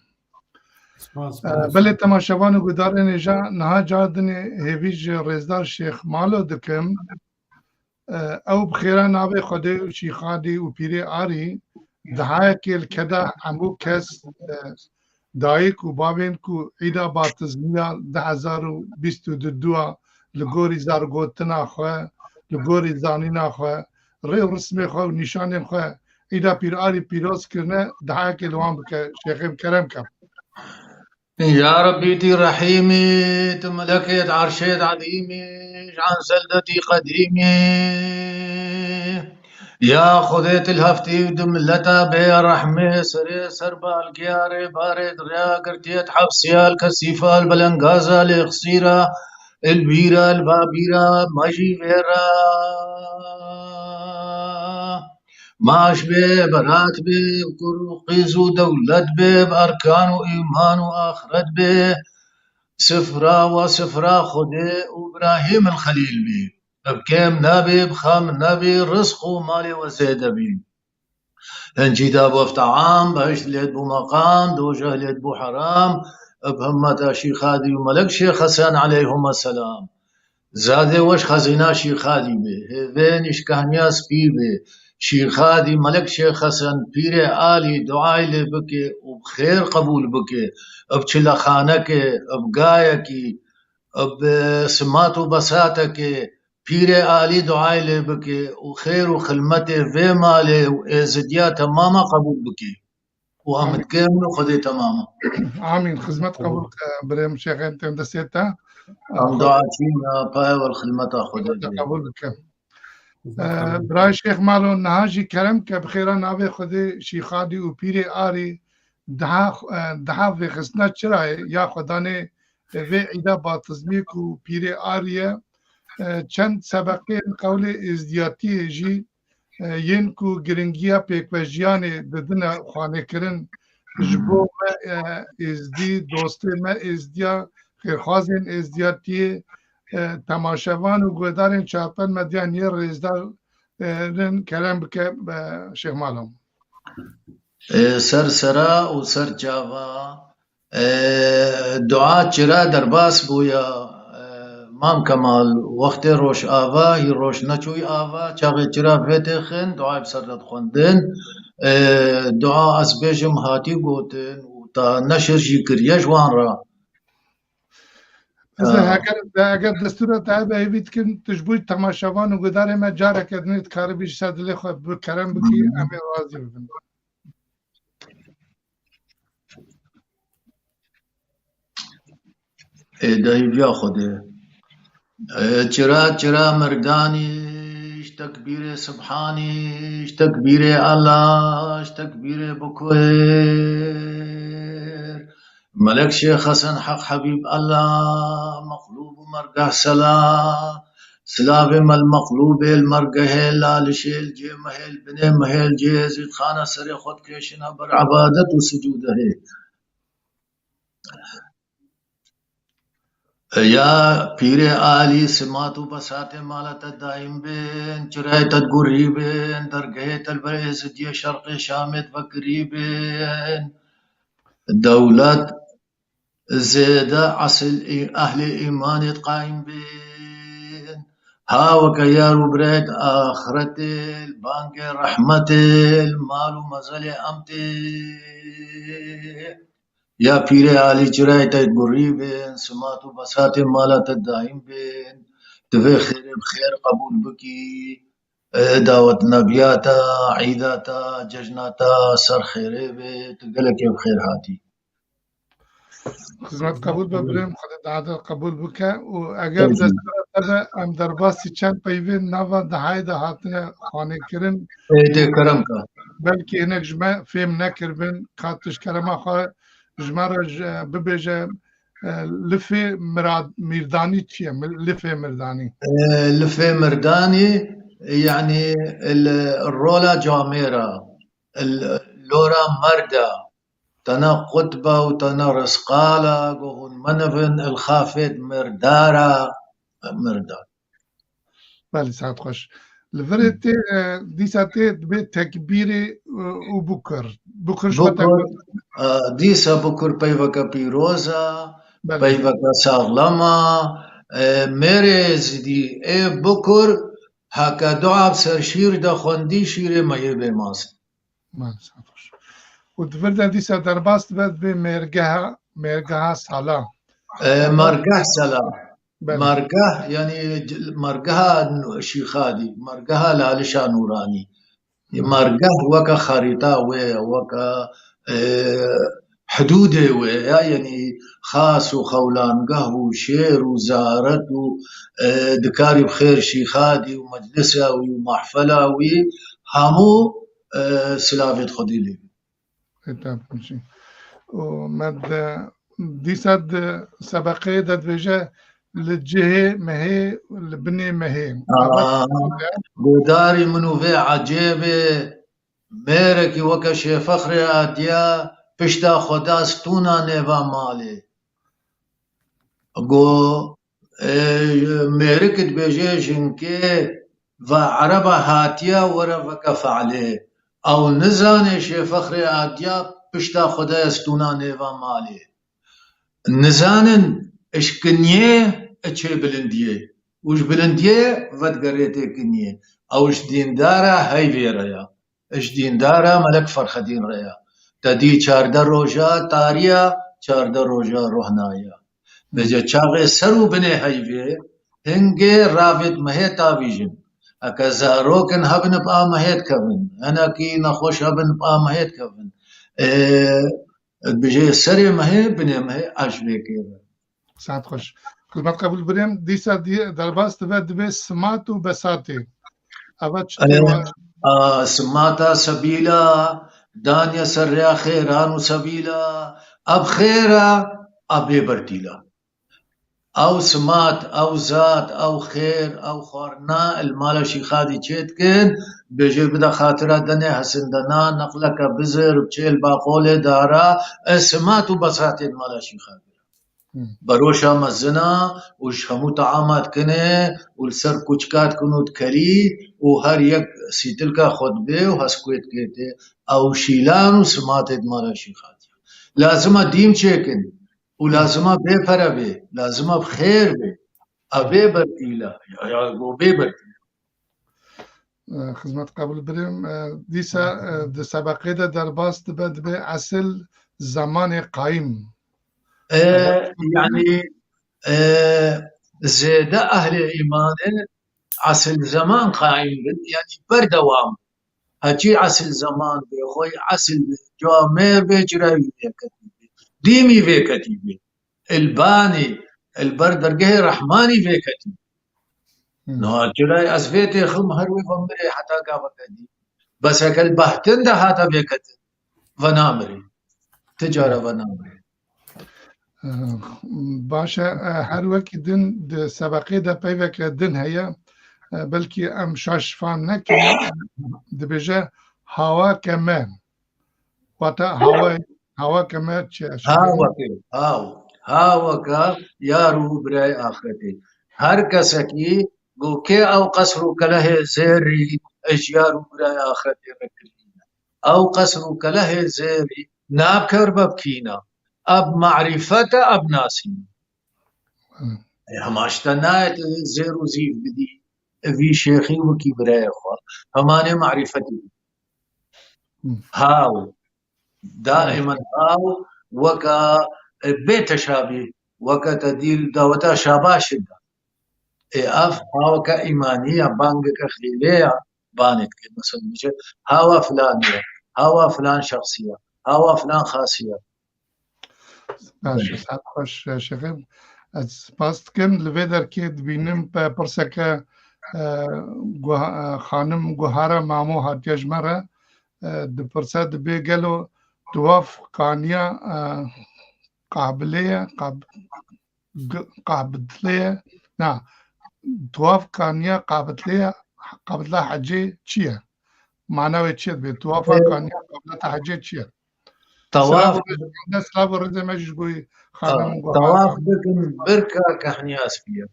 بله تماشاوان و گدار نجا نها جاردن هیویج رزدار شیخ مالو دکم او بخیران ناوی خوده و شیخادی و پیره آری دهایی که الکده عمو کس دایک و باوین کو ایدا باتزمیا 2022 لگوری زارگوتنا خواه لگوری زانینا خواه ری رسم خواه و نشان خواه ایدا پیر آری پیروز کرنه دهایی که لوان بکه شیخیم کرم کم يا ربيتي رحيمي تملكت عرشت عظيمي عن سلدتي قديمي يا خذيت الهفتي ودملتا بيا رحمة سري سربال كياري بارد ريا قرتيت حفصيا الكسيفة البلنغازة الخصيرة البيرة البابيرة ماجي فيرا ماش بي برات بي قيزو دولت بي بأركان وإيمان وآخرت بي سفرة وسفرة خدي وإبراهيم الخليل بي بكيم نبي بخام نبي رزق ومالي وزيد بي انجي دابو طعام بهشت ليد بو مقام دوجه ليد بو حرام بهمتا شيخ هادي وملك شيخ حسن عليهم السلام زادي وش خزينا شيخ هادي بي هذين كهنياس بي بي شيخ هادي ملك شيخ حسن بيري آلي دعاي لي بكي وبخير قبول بكي بچلا خانك بقايك بسمات وبساتك بيري آلي دعاي لي بكي وخير وخلمتي في مالي وإزديا تماما قبول بكي وامد كامل وخدي تماما آمين خدمت قبول بريم شيخ انت دسيتا ام دعاتينا باي والخدمة خدي قبول بك برای شیخ مالو نهاجی کرم که بخیران ناوی خودی شیخادی و پیر آری ده و خسنه چرای یا خدانه و ایده با تزمیک و پیر آریه چند سبقه قول ازدیاتی جی ین کو گرنگیا پیکوژیان ددن خانه کرن جبو ما ازدی دوسته ما ازدیا خیرخوازین ازدیاتی تماشاوان و گودارین چاپن مدیان یه رزدار کلام بکه شیخ مالو سر سرا و سر جاوا دعا چرا درباس بویا مام کمال وقت روش آوا هی روش نچوی آوا چاقی چرا فیت خن دعا بسرد خوندن دعا از بیجم هاتی گوتن و تا نشر جی کریه جوان را اگر دستور تعب هیوید کن تجبوی تماشاوان و گودار ما جاره کردنید کار بیش سادلی خود بکرم بکی امی راضی ببین دهی بیا خوده چرا مردانیش تکبیر سبحانیش تکبیر اللهش تکبیر بکویر ملک شیخ حسن حق حبیب الله مقلوب مرگه سلاف مل مقلوب المرگه لالش الجی محل بنه محل جی زید خانه سر خود کشنا بر عبادت و سجوده یا پیر عالی سمات و بسات مالت دائم بین چرای تدگوری بین درگه تلبریز دی شرق شامت وکری بین دولت زیده اصل اهل ایمانت قائم بین ها وکیارو برید آخرت البانگ رحمت المال و مزل امت یا پیر عالی چرای تدگوری بین سمات و بسات مالت دائم بین تفی خیر بخیر قبول بکی دعوت نبیاتا عیداتا ججناتا سر خیره بی تقلق بخیر هاتی خدمت قبول ببریم خود دعا قبول بکه و اگر دستور تبه ام درباسی چند پیوین نوا دهای ده هاتنه خانه کرن ایده کرم که بلکه اینک جمع فهم نکربن کاتش کرما خواه جمع را ببیجه لفه مردانی چیه؟ لفه مردانی لفه مردانی يعني الرولا جاميرا اللورا مردا تنا قطبة وتنا رسقالة قهون منفن الخافت مردارا مردا بله ساعت خوش لفرت دي ساعتي بيت تكبيري وبكر بكر ديسا بكر بيفكا بيروزا بيفكا ساغلما ميرز دي بكر هكا دعا سر شير دا خوندي شير ميه بماس بله ساعت خوش ودفرت ديسا درباست بد بمرگها سالا مرگه سلا مرگه يعني مرگه شيخادي مرگه لالشا نوراني مرگه وكا خريطة وكا حدوده يعني خاص وخولانقه وشير وزارت ودكاري بخير شيخادي ومجلسة ومحفلة وهامو سلافة خديلي ومد ديسا سبقية دادوجه للجهة مهي لبني مهي بوداري منو في عجيبة ميركي وكا شي فخري آديا پشتا خدا ستونا نيفا مالي گو ميركت بيجي جنكي و عربا هاتيا ورا وكا فعلي او نزاني شي فخري آديا پشتا خدا ستونا نيفا مالي نزانن اشكنيه اچه بلنديه وش بلنديه ودقريته كنيه اوش دين دارا هاي فيريا اش دين دارا ملك فرخدين ريا تدي 14 روجا تاريا 14 روجا روحنايا بجا چاغه سرو بنه هايوي هنگه رافت مهتا ويجن اكا زاروكن هبن با مهت كفن انا كي نخوش هبن با مهت كفن بجا سري مه بنه مه عجبه كيرا ساعت خوش خدمت قبول بریم دیسا درباست دبه سمات و بساته اول چطور سماتا سبيلا دانيا سريا خيران سبيلا اب خيرا ابي برتيلا او سمات او زاد او خير او خورنا المال شيخادي چيتكن بيجي بدا خاطرة دني حسن دنا نقلك بزر بچيل باقول دارا سمات و بسات المال شيخادي بروشا مزنا وش همو طعامات كنه والسر كوچكات كنود كري وهر يك سيتلكا خطبه وهسكويت كيته او شيلان وسماتت مالا شيخات لازم ديم چيكن ولازم بفربه لازم بخير به ابي برتيلا يا بي برتيلا خدمت قبول بریم دیسا د سبقه ده در باست بد به اصل زمان قایم يعني زيادة أهل إيمان عسل زمان قائم يعني بردوام هجي عسل زمان بخوي عسل جوامير بجراوي كتيبي ديمي في كتيبي الباني البردرقه رحماني في كتيبي نو جراي أزفيتي خم هروي فمري حتى قابل بس هكال بحتن ده حتى في كتيب ونامري تجارة ونامري باشه هر وکی دن د سبقه ده پیوک دن هیا بلکی ام شاش فان نکن دبیجه هوا کمه واتا هوا کمه چه هاو کا یارو برای آخرتی هر کسکی گو که او قصرو کله زیری اجیارو برای آخرتی رکلینا او قصرو کله زیری ناکر ببکینا اب معرفت اب ناسين هماشتنايت زير وزيف بدي في شيخي وكي براي اخوة هماني معرفتي هاو دائما هاو وكا بيت شابي وكا تديل داوتا شاباش اف هاو كإيمانية بانك خليلية بانت مثلا هاو فلانية هاو فلان شخصية هاو فلان خاصية باشه ساعت خوش شیخیم از پاست کن لویدر که بینم پرسکه خانم گوهارا مامو هاتیاج مره د پرسه د بیگلو دواف قانیا قابلیه قابلیه نه دواف قانیا قابله حجی چیه معنوی چیه به دواف قانیا قابله حجی چیه طواف سلاف ورده مجش بوي خانم طواف بكن بركة كحنياس فيها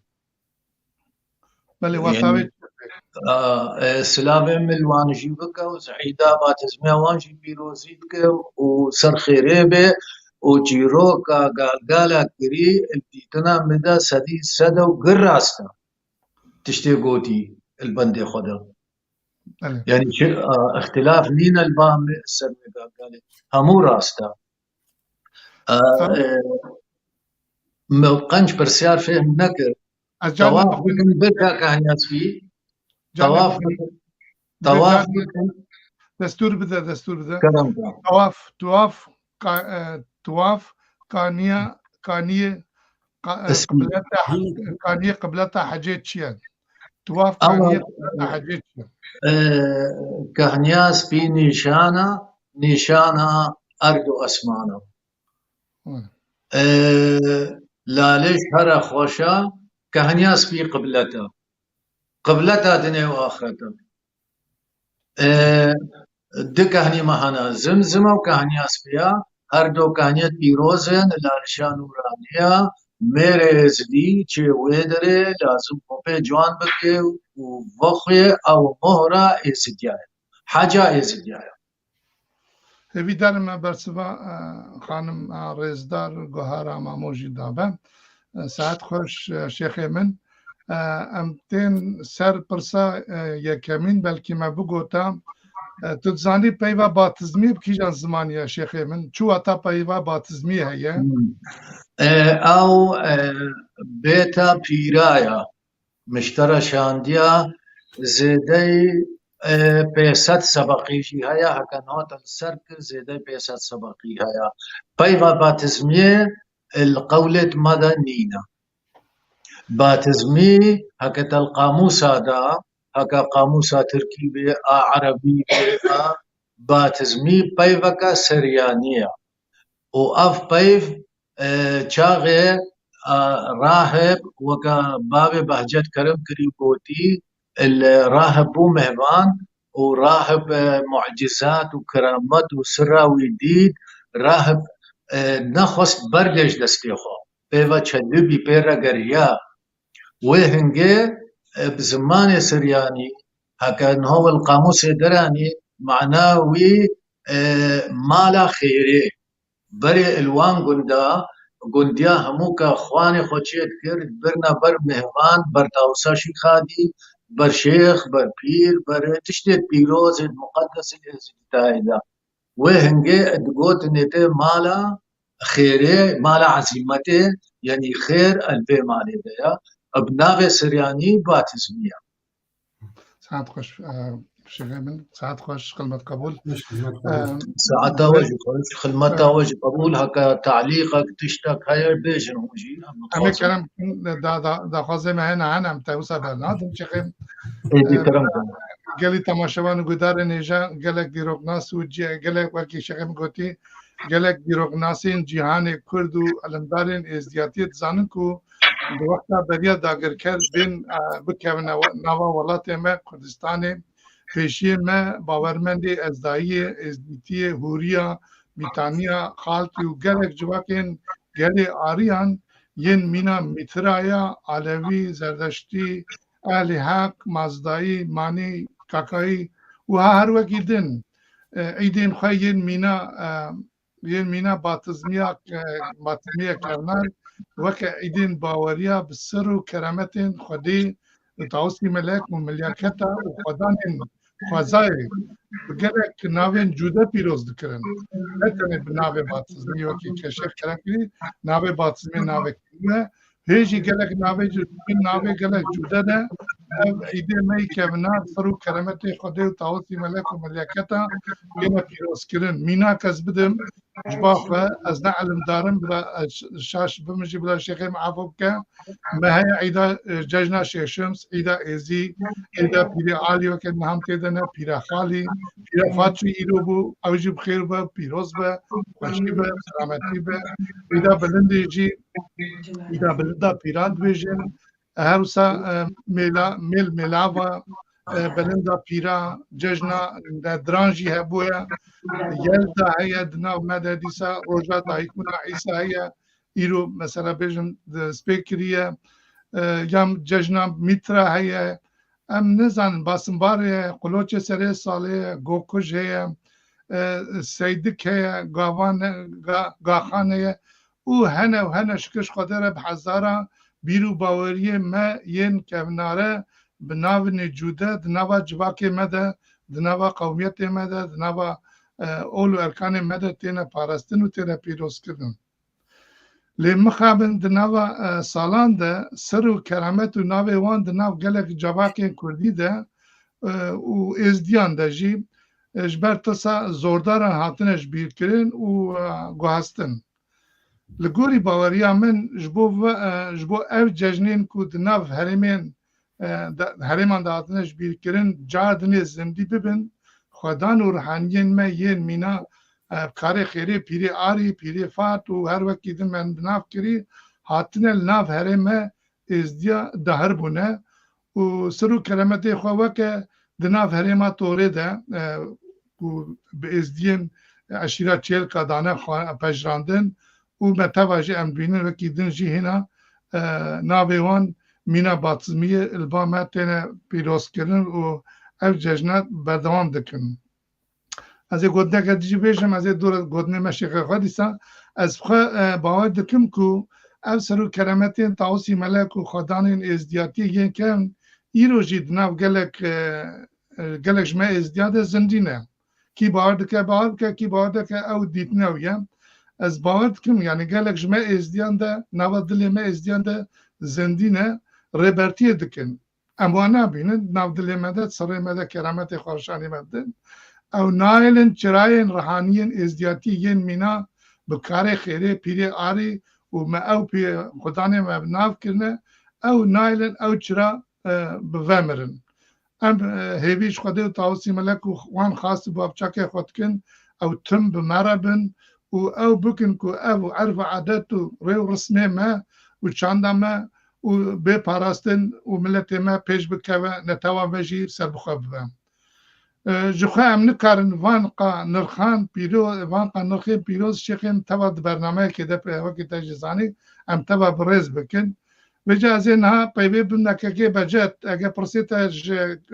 بلي وطاوي سلابة من وانجي بكا وسعيدة باتزميا وانجي بيروزيتك وسر خيريبه وجيروكا قالقالا كري البيتنا مدى سدي سدا وقراستا تشتي قوتي البندي خدا يعني اختلاف نينا البام السر قال همو راستا قنج برسيار فهم نكر طواف بكن بركة كهنياس فيه طواف دستور بده كلام طواف كانية قبلتها حجيت شيئا طواف كانية قبلتها حجيت شيئا كهنياس في نشانة أرجو أسمانه لا ليش هرا خوشا كهنياس في قبلتها دنيا وآخرتها دكهني مهنا زمزمة وكهنياس فيها هردو كهنيت بيروزن لالشان ورانيا میره ازدی چه ویدره لازم پوپه جوان بکه و وخوی او مهره ازدیای حاجه ازدیای هبی درم برسوا خانم رزدار گوهر ماموجی دابه ساعت خوش شیخ من امتین سر پرسا یکمین بلکی ما بگوتم تزانی پیوا باتزمی بکیجان زمانیه شیخ من چو اتا پیوا باتزمی هیه او بيتا بيرايا مشترى شانديا زيدي بيسات سبقيشي هيا هكا نوت السرك زيدي بيسات سبقي هيا بيضا باتزمية القولة مدى نينا باتزمي هكا القاموس هذا هكا قاموس تركيبي عربي باتزمي بيضا سريانية وأف بيض چاغه راهب وكا باب بهجت كرم كري بوتي الراهب بو مهبان وراهب معجزات وكرامات وسرا ويديد راهب نخست برجش دستيخو بيفا تشلبي بيرا قريا وهنجي بزمان سرياني هكا هو القاموس دراني معناه وي مالا خيري بري الوان قنديا هموكا خواني خوشيت كرد برنا بر مهوان بر تاوساشي خادي بر شيخ بر بير بر تشتت بيروز المقدس الازدايدا وهنجي ادقوت نتي مالا خيري مالا عزيمتي يعني خير البي مالي ديا ابناغ سرياني باتزمية ساعات خوش شغل من ساعات خوش خدمة قبول ساعتها وجه خدمتها وجه قبول هكا تعليقك تشتك هاي بيجن وجي همه كلام دا خوازه مهنه هنم تاوسا برنادم شخم ايدي كرم گلی تماشاوان گودار نیجا گلک دیروگناس و گلک وکی شخم گوتی گلک دیروگناسین جهان کرد و علمدارین ازدیاتیت زانن کو دو وقتا بریا داگر کرد بین بکن نوا ولات ما کردستان پیشی ما باورمندی ازدایی ازدیتی هوریا میتانیا خالتی و گلک جواکین گلی آریان ین مینا میترایا علوی زردشتی اهل حق مازدایی مانی کاکایی و هر وکی دن ایدین خواه ین مینا باتزمیا کرنان وکه ایدین باوریا بسر و کرامتین خودی تاوسی ملک و ملیاکتا و خدانین خوازای بگرک ناوین جوده پیروز دکرن نتنه بناوه باتزمی وکی کشف کرن کری ناوه باتزمی ناوه کنه هیچی گلک ناوه گلک جوده نه ایده می که بنا سرو کرامت خودی و تاوسی ملک و ملیاکتا اینه پیروز کرن مینا کس بدم جباخ و از نعلم دارم بلا شاش بمجي بلا شيخ معافوك ما هي عيدا ججنا شيخ شمس عيدا ازي عيدا بيري عالي وكان نهم تيدنا بيرا خالي بيرا فاتشي ايدو بو اوجي بخير با بيروز با خوشي با سلامتي با عيدا بلندي جي عيدا بلندا بيراد بيجن هاوسا ميلاوا بلندا بيرا ججنا درانجي هبويا يلدا هي دنا مدديسا روجات هيكون عيسى هي ايرو مثلا بيجن سبيكريا يام ججنا ميترا هي ام نزان باسمبار قلوچ سري صالح گوكوج هي سيدك هي غاوان غاخان هي وهنا شكش قدره بحزارة بيرو باوريه ما ين كفناره بناو نجوده دناوا جواكي مدى دناوا قوميتي مدى دناوا اولو ارکان مدد تینا پارستن و تینا پیروز کردن لی مخابن دناوا سالان ده سر و کرامت و ناوی وان دناو گلک جواکین کردی ده و ازدیان ده جی جبر تسا زورداران هاتنش بیر کرن و گوهستن لگوری باوریا من جبو او ججنین که دناو هرمان ده هاتنش بیر کرن جاردنی زندی ببین خدان و روحانیین ما ین مینا کار خیری پیری آری پیری فات و هر وقتی دن من بناف کری هاتن الناف هره ما ازدیا دهر بونه و سرو کلمت خواه که دناف هره ما توره ده و به ازدین عشیره چیل کدانه پجراندن و متواجه امدوینن وقتی دن جی هنا ناویوان مینا باتزمی البامه تینه پیروز کرن و ev cejnat berdewam dikin. Ez ê godneke dijî bêjim ez ê dor godnê me şêxê xwe dîsa ez xwe bawer dikim ku ev ser û kerametên tawusî melek û xwedanên êzdiyatiyê yên kevn îro jî di nav gelek ji me êzdiya de zindî ne. Kî bawer dike kî bawer dike ew dîtine ew ye. Ez bawer dikim yani gelek ji me êzdiyan de nava dilê me êzdiyan de zindî ne rêbertiyê dikin. Em wan nabînin nav dilê me de serê me de kerametê xweşanî me bidin ew nailin çirayên rihaniyên êzdiyatî yên mîna bi karê xêrê pîrê arî û me ew xwedanê me bi nav kirine ew nailin ew çira bi ve mirin em hêvî ji xwedê û tawusî melek û wan xas û bavçakê xwe dikin ew tim bi me re bin û ew bikin ku ew erf û adet û rê û rismê me û çanda me û bê parastin û milletê me pêş bikeve netewa me jî serbixwe bibe. جخوا ام نکارن وانقا نرخان پیروز وانقا نرخی پیروز شیخیم تبا برنامه که ده وقتی تجزانی ام تبا برز بکن وجا از اینها پیوی بنا که بجت اگه پرسیت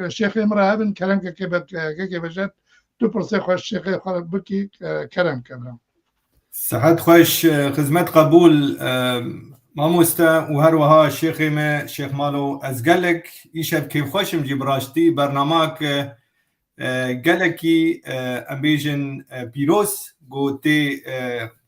شیخیم را هبن کرم که بجت تو پرسی خوش شیخی خالق بکی کرم کبرم صحت خوش خدمت قبول ماموستا و هر وها شیخیم شیخ مالو از گلک ایشب کیف خوشم جی براشتی برنامه که گلکی امبیجن پیروز گوتی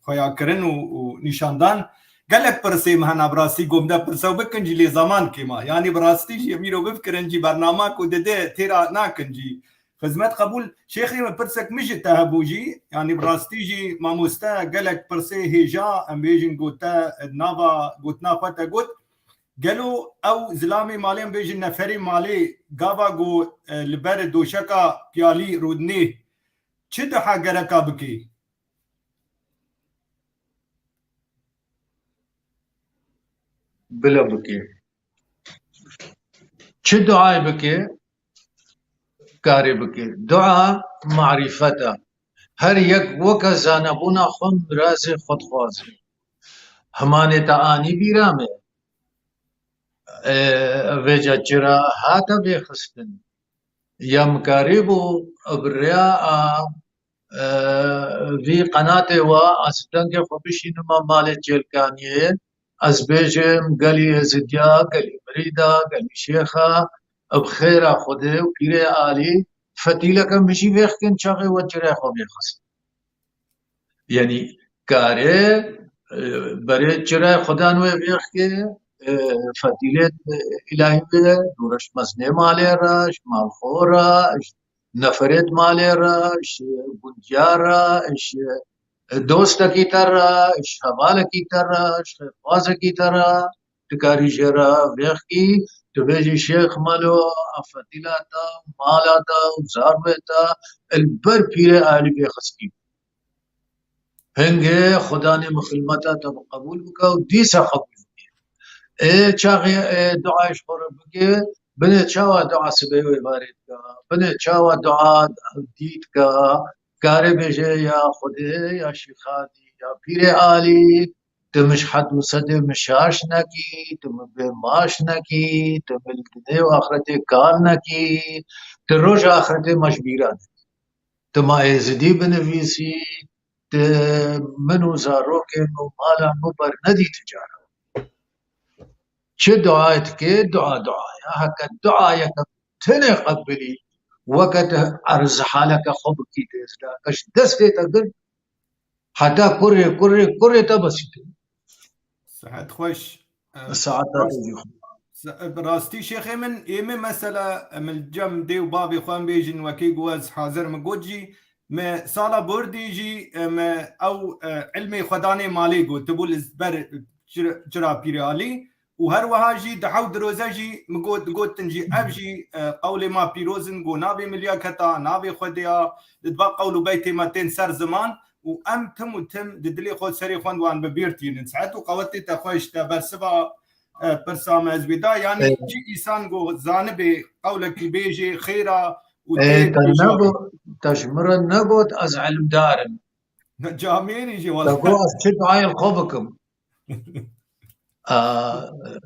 خویا کرن و نشاندان گلک پرسی مهنا براستی گمده پرسو بکن جی لی زمان کما یعنی براستی جی امیرو بفکرن جی برنامه کو دده تیرا ناکن جی خدمت قبول شیخی پرسک مجی تهبو جی یعنی براستی جی ماموستا گلک پرسی هیجا امبیجن گوتا ناوا گوتنا خواتا گوت گلو او زلامی مالی بیجن نفری مالی گاوا گو لبر دوشکا پیالی رودنی چه دحا گرکا بکی؟ بلا بکی چه دعای بکی؟ کاری بکی دعا معرفتا هر یک وکا زانبونا خون راز خود خوازی همانه تا آنی بیرامه ویجا چرا هاتا بخستن یا مکاریبو بریا وی قناته و استنگ خبشی نما مال جلکانیه از بیجم گلی ازدیا گلی مریدا گلی شیخا بخیر خوده و پیر آلی فتیلک مشی ویخکن چاقی و چرا خو بخست یعنی کاره برای چرا خدا نوی ویخکه فتیلت الهی بده دورش مزنه مالی راش مالخوراش نفرت مالی راش بنجاراش دوست کی تراش حوال کی تراش خواز کی ترا تکاری جرا ویخی تو بیجی شیخ مالو فتیلاتا مالاتا زاربتا البر پیر آلی بیخسکی هنگه خدا نے مخلمتا تا قبول بکا و دیسا قبول چاقی دعایش خورا بگی بنه چاوا دعا سبیوی وارد کا بنه چاوا دعا دید کا کاری بیجه یا خوده یا شیخاتی یا پیر آلی تمش حد وصد مشاش نکی تم بماش نکی تم الدنیا و آخرت کال نکی تم روش آخرت مشبیرات تم ایزدی بنویسی منو زاروک نو مالا مبر ندی تجارة چه دعایت که دعا دعایا هکا دعایا تنه قبلی وقت عرض حالك خوب کی تیزدا کش دسته تگر حتی کره تا بسیده صحت خوش ساعتات براستی شیخی من ایمه مثلا من جم دیو بابی خوان بیجن وکی گواز حاضر مگود جی ما سالا بردی جی ما او علمی خدانه مالی گو تبول ازبر جرا پیرالی و هر وها جی دحو دروزه جی مگود تنجی اب جی قول ما پیروزن گو نابی ملیاکتا نابی خودیا دبا قولو بیتی ما تین سر زمان و ام تم و تم ددلی خود سری خوان وان ببیرتین ساعتو قوتی تخوش تبرسبا برسام از بدا یعنی جی ایسان گو زانب قولکی بیجی خیره تشمر نقود از علم دارن جامعين يجي والله تقول شد هاي الخوفكم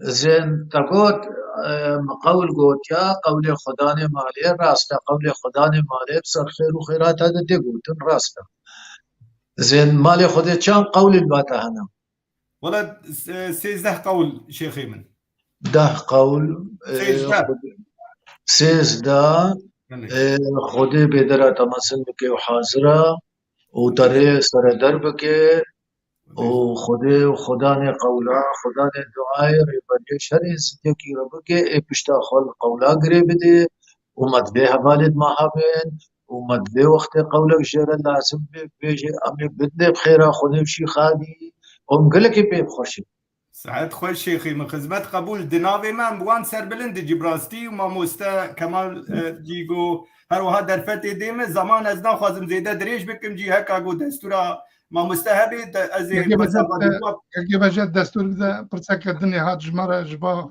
زين تقول قول قوتيا قول خداني مالي راستا قول خداني مالي بصر خير وخيرات هذا تقول راستا زين مالي خدي كان قول الباتا هنا ولا 16 قول شيخي من 10 قول 16 خودی بدرا تماسن بکه و حاضره و تره سر در بکه و خودی و خدا نے قولا خدا نے دعای ریبانی شرع سیدی کی رب کے ای پشتا خال قولا گری بده و مدبه حوالد محابین و مدبه وقت قولا شر لازم بیجه امی بدنه بخیره خودی و شیخادی و مگلکی بیب خوشی سعد خوش شيخي من خدمت قبول دناوي من بوان سر بلند جبراستي وما موستا كمال جيگو هر وها درفتي ديم زمان از نخوازم زيده دريش بكم جي هكا گو دستورا ما مستهبي از يجي بجد دستور ده پرسك الدنيا هات جمره جبا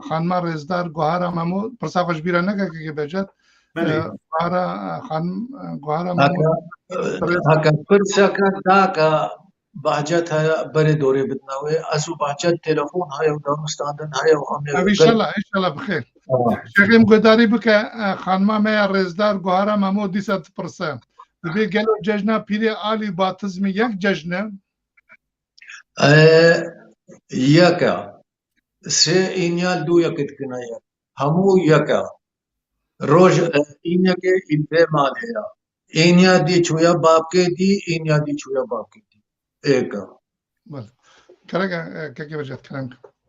خانمار ازدار گوهارا ممو پرساقش بيرا نگه که بجد گوهرا خانم گوهرا هكا فرسكا داكا بهجت بري دوري بدناوي ازو بهجت تلفون هاي ودانستاندن هاي وهم ان شاء الله بخير شيخیم گداری بک خانما ما رزدار گوهرا مامو 10% دبی گلو ججنا پیری عالی باتزمی یک ججنه يكا سي إنيال دو يكت كنايا همو يكا روج إنيا के इतने माले या إنيا دي چویا बाप के दी إنيا دي چویا बाप के दी एक بله کرگا کی وجه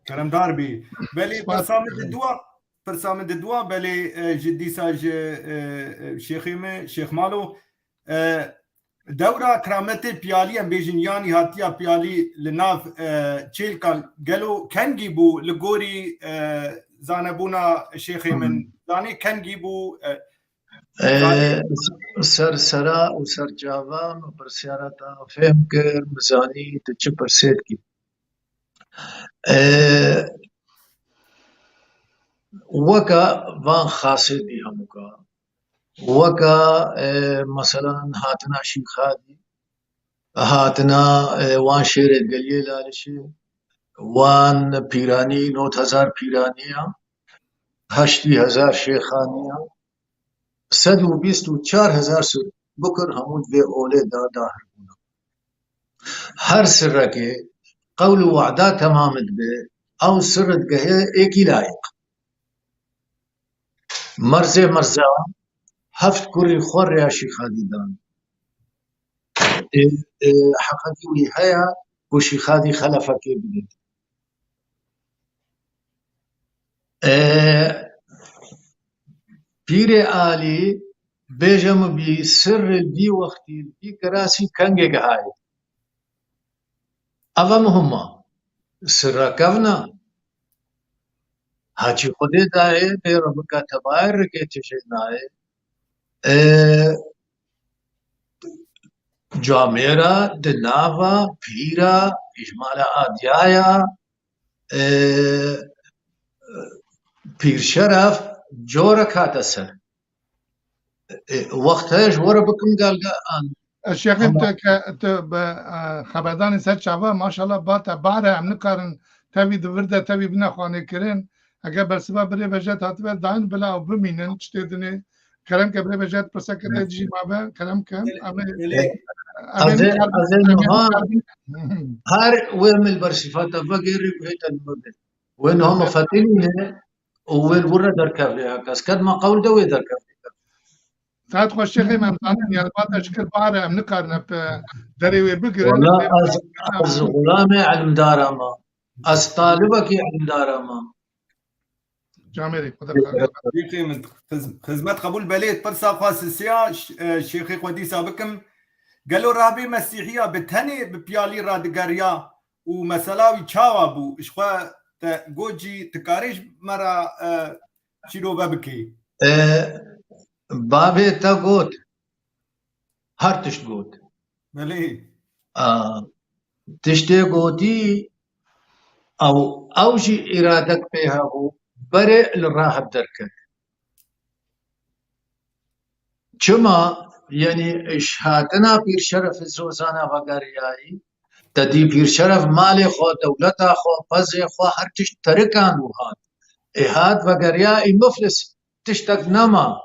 كلام داربي بلي برسامد دوا بلي جدي ساج شيخي شيخ مالو دورة كرامتي بيالي ام بيجن يعني هاتيا بيالي لناف تشيلكان قالوا كان جيبوا لغوري زانبونا شيخي من زاني كان جيبوا سر سرا وسر جاوان وبرسيارتا فهم كر مزاني تچ برسيت کی وكا وان خاصه دي همكا وكا مثلا هاتنا شيخادي هاتنا وان شيرت قليل لالشي وان بيراني 9000 بيرانيا 8000 شيخانيا 124000 سر بكر همود في اولي دا داهر بونا هر سر کے قول وعدا تمامت به او سرت گه ایکی لائق مرزا هفت كوري خور يا شيخ دان حقدي وهيا وشيخ هادي خلفك بدت بير آلي بيجم بي سر البي وقتي بي كراسي كنجي هاي أفا مهمة سر كفنا هاچی خودی دائے بے ربکا تبائر رکے تشنائے جامعرا دناوا پیرا اجمالا آدیایا پیر شرف جورا کاتا سر وقتاش ورا بكم قال الشيخ انت خبردان سر شعبا ما شاء الله باتا باره عم نقارن تبي دورده تبي بنا خانه كرين اگر برسبا بري بجات هاتبه داين بلا او بمينن چتدني كلام كبري بجات برسكته جي مابه كلام كم هر وهم البرشفات فغير بيت المبد وين هم فاتلين وين ورا دركافيا كاسكاد ما قول دوي دركافيا ساعات خوش شيخ امام ثاني يعني بعد شكل باره عم نقارن دري بقرا والله از غلامه علم دارما از طالبك علم دارما جامري من خدمت قبول بليت برسا خاصية شيخي قدي سابقكم قالوا رابي مسيحية بتهني ببيالي رادقاريا ومسلاوي تشاوابو اشخوا جوجي تكاريش مرا شيرو بابكي بابي تاغوت هرتش غوت ملي تشتي غوتي او اوجي ارادك بها هو برئ للراهب دركت كما يعني اشهادنا بير شرف الزوزانا وغارياي تدي بير شرف مالي خو دولتا خو فزي خو هرتش تركان وهات اهاد وغارياي مفلس تشتك نما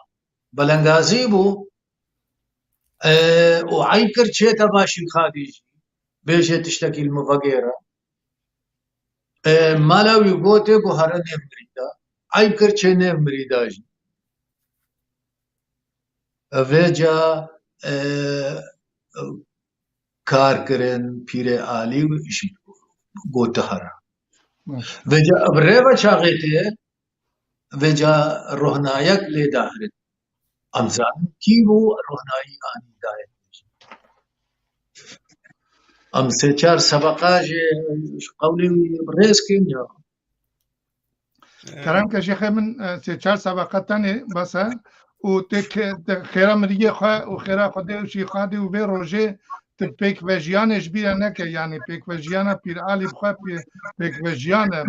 بلنغازي بو وعيكر تشيتا باشي خاديجي بيجي تشتكي المفقيرة مالاوي غوتي غوهرا نمريدا عيكر تشي نمريداجي ویجا کار کرن پیر عالی و ایشی گوتهارا ویجا ابریوا چاقیته ویجا روحنایک لی داهرد امزان کی بو روحنایی آنی داید ام سه چار سبقاج قولی ریز کنجا كلام كشيخ من سه سبقات تاني بس و خيرا مريه خا وخيرا خدي وشي خادي وبي روجي پیک وجیانش بیره نکه یعنی پیک وجیانا پیر آلی بخواه پیک وجیانا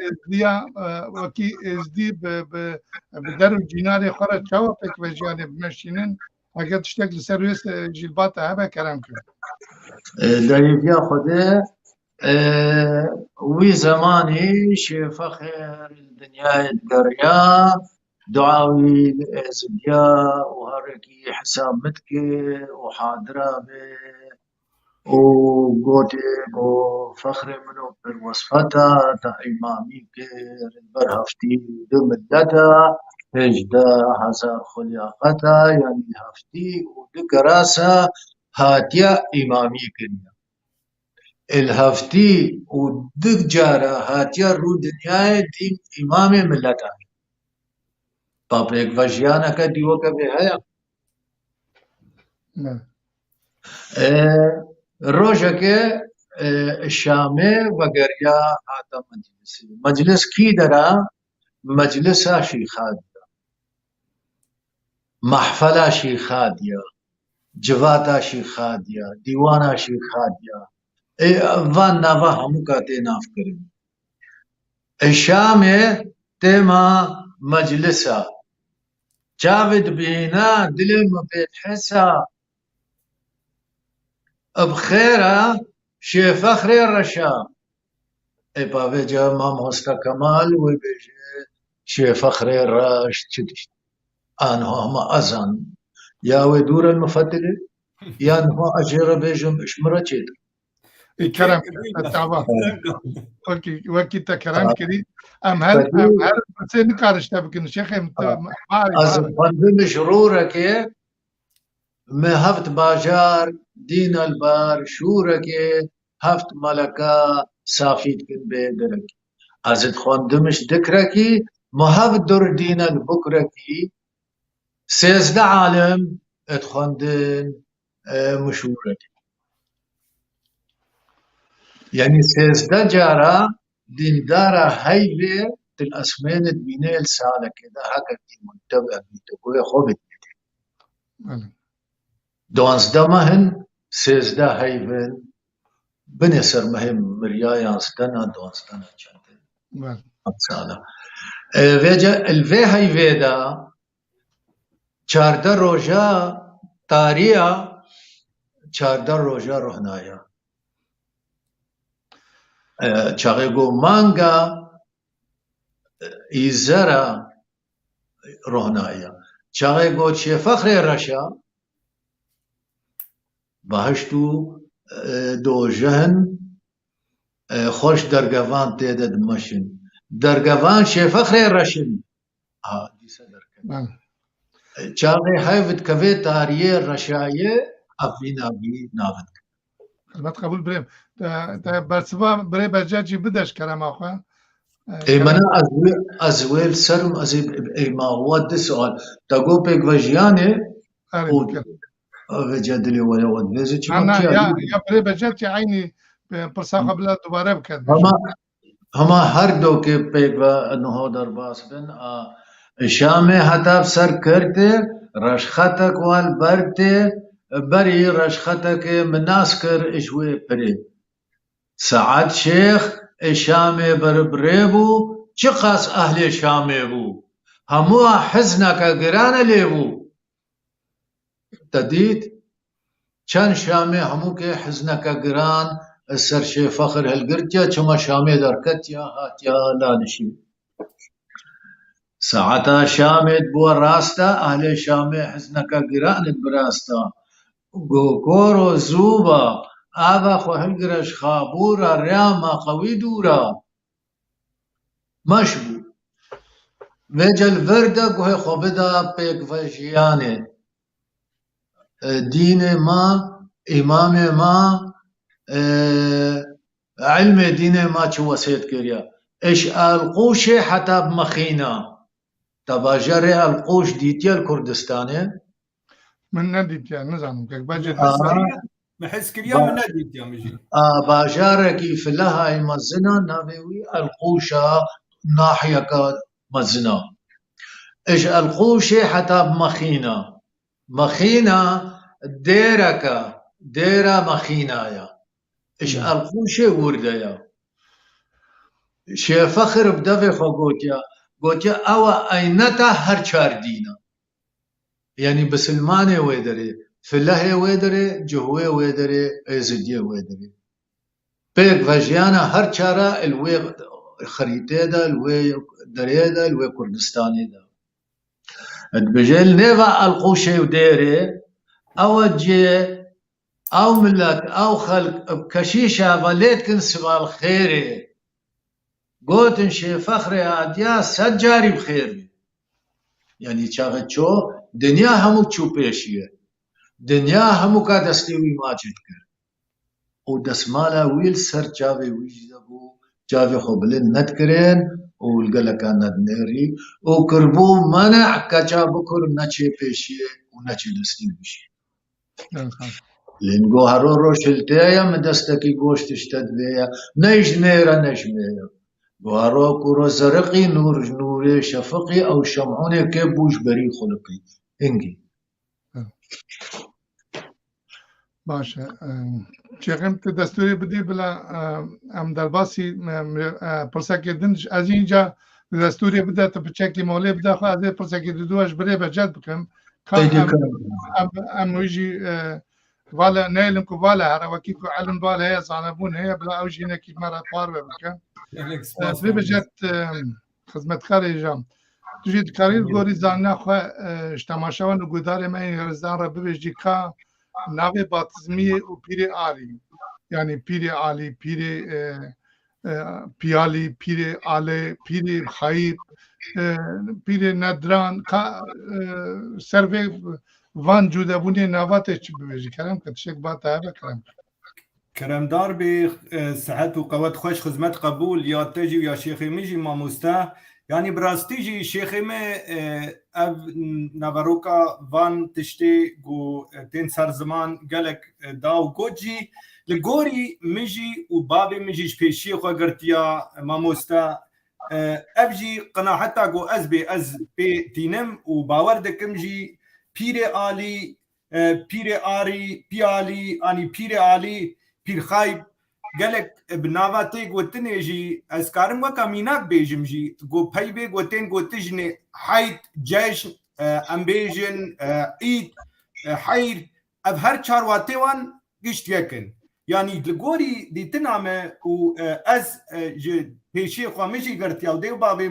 ازدیا وکی ازدی به در و جینار خورا چاوا پیک وجیانا بمشینن اگر تشتک لسرویس جلبات هبه کرم کرد دایویا خوده وی زمانی شفخر الدنيا الدريا دعاوي زديا وهركي حساب متكي وحاضرة به وقوتي وفخر منو بالوصفتا تا إمامي كير برهفتي دمدتا هجدا هزار خلياقتا يعني هفتي ودكراسا هاتيا إمامي كريا الهفتي ودك جارة هاتيا رو دنياي دين إمامي ملتا بابريك فاجيانا كديوكا بهايا روجك الشامي وقريا هذا مجلس كي درا مجلس شيخات محفلة شيخاديا جواتا شيخاديا ديوانا شيخاديا وان نوا همو كاتي ناف كريم الشامي تيما مجلسا جاود بينا دل مبيت حسا بخيرا شي فخري الرشا باوجا مام هستا كمال وبيجي شي فخري الراش تشدش انه ما اذن يا ودور المفضله يا انه اجر بيجم اشمره تشد كرم تعبان وكي كرم كري ام هل سن كارشتا بكن شيخ از فندم شرورك ما هفت باجار دين البار شورك هفت ملكا صافيت كن بيدرك از خواندمش دكركي ما هفت دور دين البكركي سيزد عالم اتخواندن مشورك يعني سيزد جارا ديندارا هيلي الاسمين دبيني السالة كده هكا دي منتبه بيتقوي خوبت دوانزده مهن سيزده هيفن بنسر مهم مريايا ستنا دوانزدنا جاندن سالة ويجا الفي هيفيدا چارده روجا تاريا چارده روجا رهنايا چاقيقو مانگا إيزارا رهنايا چاقيقو چه فخر رشا بهشتو دو جهن خوش درگوان تيدد مشن درگوان چه فخر رشن ديسا درگوان چاقي هايفت كوي تاريه رشاية افينا بي نافت كلمات قبول بريم تا برسبا بري بجاجي بدش كلام اخوان منا ازويل سرم ما هو ده سؤال تقول بيك وجياني وجدلي ولا ودزي انا يا بري بجاجي عيني برسا قبل دوباره بكد هما هر دو के بيك انه درباس بن شامي هتاب سر کرتے رشختك والبرتے بري رشختك مناسكر اشوي بري سعد شيخ الشامي بربريبو چقاس اهل الشامي بو همو حزنك قران ليبو تديت چن شامي همو كي حزنك قران السر شي فخر هالقرتيا چما شامي دركتيا هاتيا لانشي ساعتا شامي بو راستا اهل الشامي حزنك قران براستا گوکورو زوبا آبا خو هنگرش خابورا ریاما قوی دورا مشبو ویجل ورده گوه خوبدا پیک وشیانه دین ما امام ما علم دین ما چو وسیط کریا اش القوش حتی بمخینا تباجر القوش دیتیا الكردستانه من نديت يعني نزعم كيك باجت بحس كل يوم من نديت يا مجي باجاركي في لها مزنا ناوي القوشة ناحية مزنا ايش القوشة حتى بمخينا مخينا ديرك ديرا مخينايا إيش ألقوشة وردايا شي فخر بدفع قوتيا أو أينتا هر چار دينا يعني بسلمانه ويدري فلاحه ويدري جهوه ويدري ازديه ويدري بيك فجيانا هر چارا الوي خريطه دا الوي دريه دا الوي كردستاني دا ادبجل نيفا القوشي وديري او جي او ملت او خلق بكشيشة وليتكن سوال خيري قوتن شي فخري عاديا سجاري بخيري يعني چاقت شو دنیا همو چوپیشیه دنیا همو کا دستیوی ماجد کرد او دسمالا ویل سر جاوی ویجده بو جاوی خوبلن ند کرن او الگلکا ند نهری او کربو منع کچا بکر نچه پیشیه و نچه دستیویشیه لنگو هرو روشلتایا مدستکی گوشتش تدویا نيش نيرا نيش ميا وهرو كورو زرقي نوري شفقي او شمعوني كبوش بري خلقي انجي باشه چیکم که دستوری بدی بلا ام درباسی پرسکی دنج از اینجا دستوری بده تا بچکی مولی بده خو از پرسکی دوش بره بجد بکم ام ویجی والا نيلم كوالا هذا وكيف علم بالا هي صانبون هي بلا اوجي نكي مره طار بكم بجد خدمت خارجه تجد كارير غوري زانا خو اشتماشوان وغدار ما رزان رب بيجي كا ناوي باتزمي وبيري عالي يعني بيري عالي بيري بيالي بيري عالي بيري خايب بيري ندران كا سيرفي وان جوده بونی نواتش چی ببیجی کرم که تشک بات هذا کرم دار به صحت و قوت خوش خدمت قبول یا تجی یا شیخی میجی ماموستا یعنی براستی جی شیخی می او نوروکا وان تشتی گو تین سر زمان گلک داو گوجی لگوری میجی و بابی میجیش پیشی خو گرتیا ماموستا او جی قناحتا گو از بی تینم و باور دکم جی پیر عالی پیر آری پیالی آنی پیر عالی پیر خایب گلک بناواتی گوتنی جی از کارم وکا میناک بیجم جی گو پی بی گوتن گوتجنی حید جشن امبیجن عید حیر اب هر چارواتی وان گشت یکن یعنی لگوری دیتنامه و از پیشی خوامیجی گرتی او دیو بابی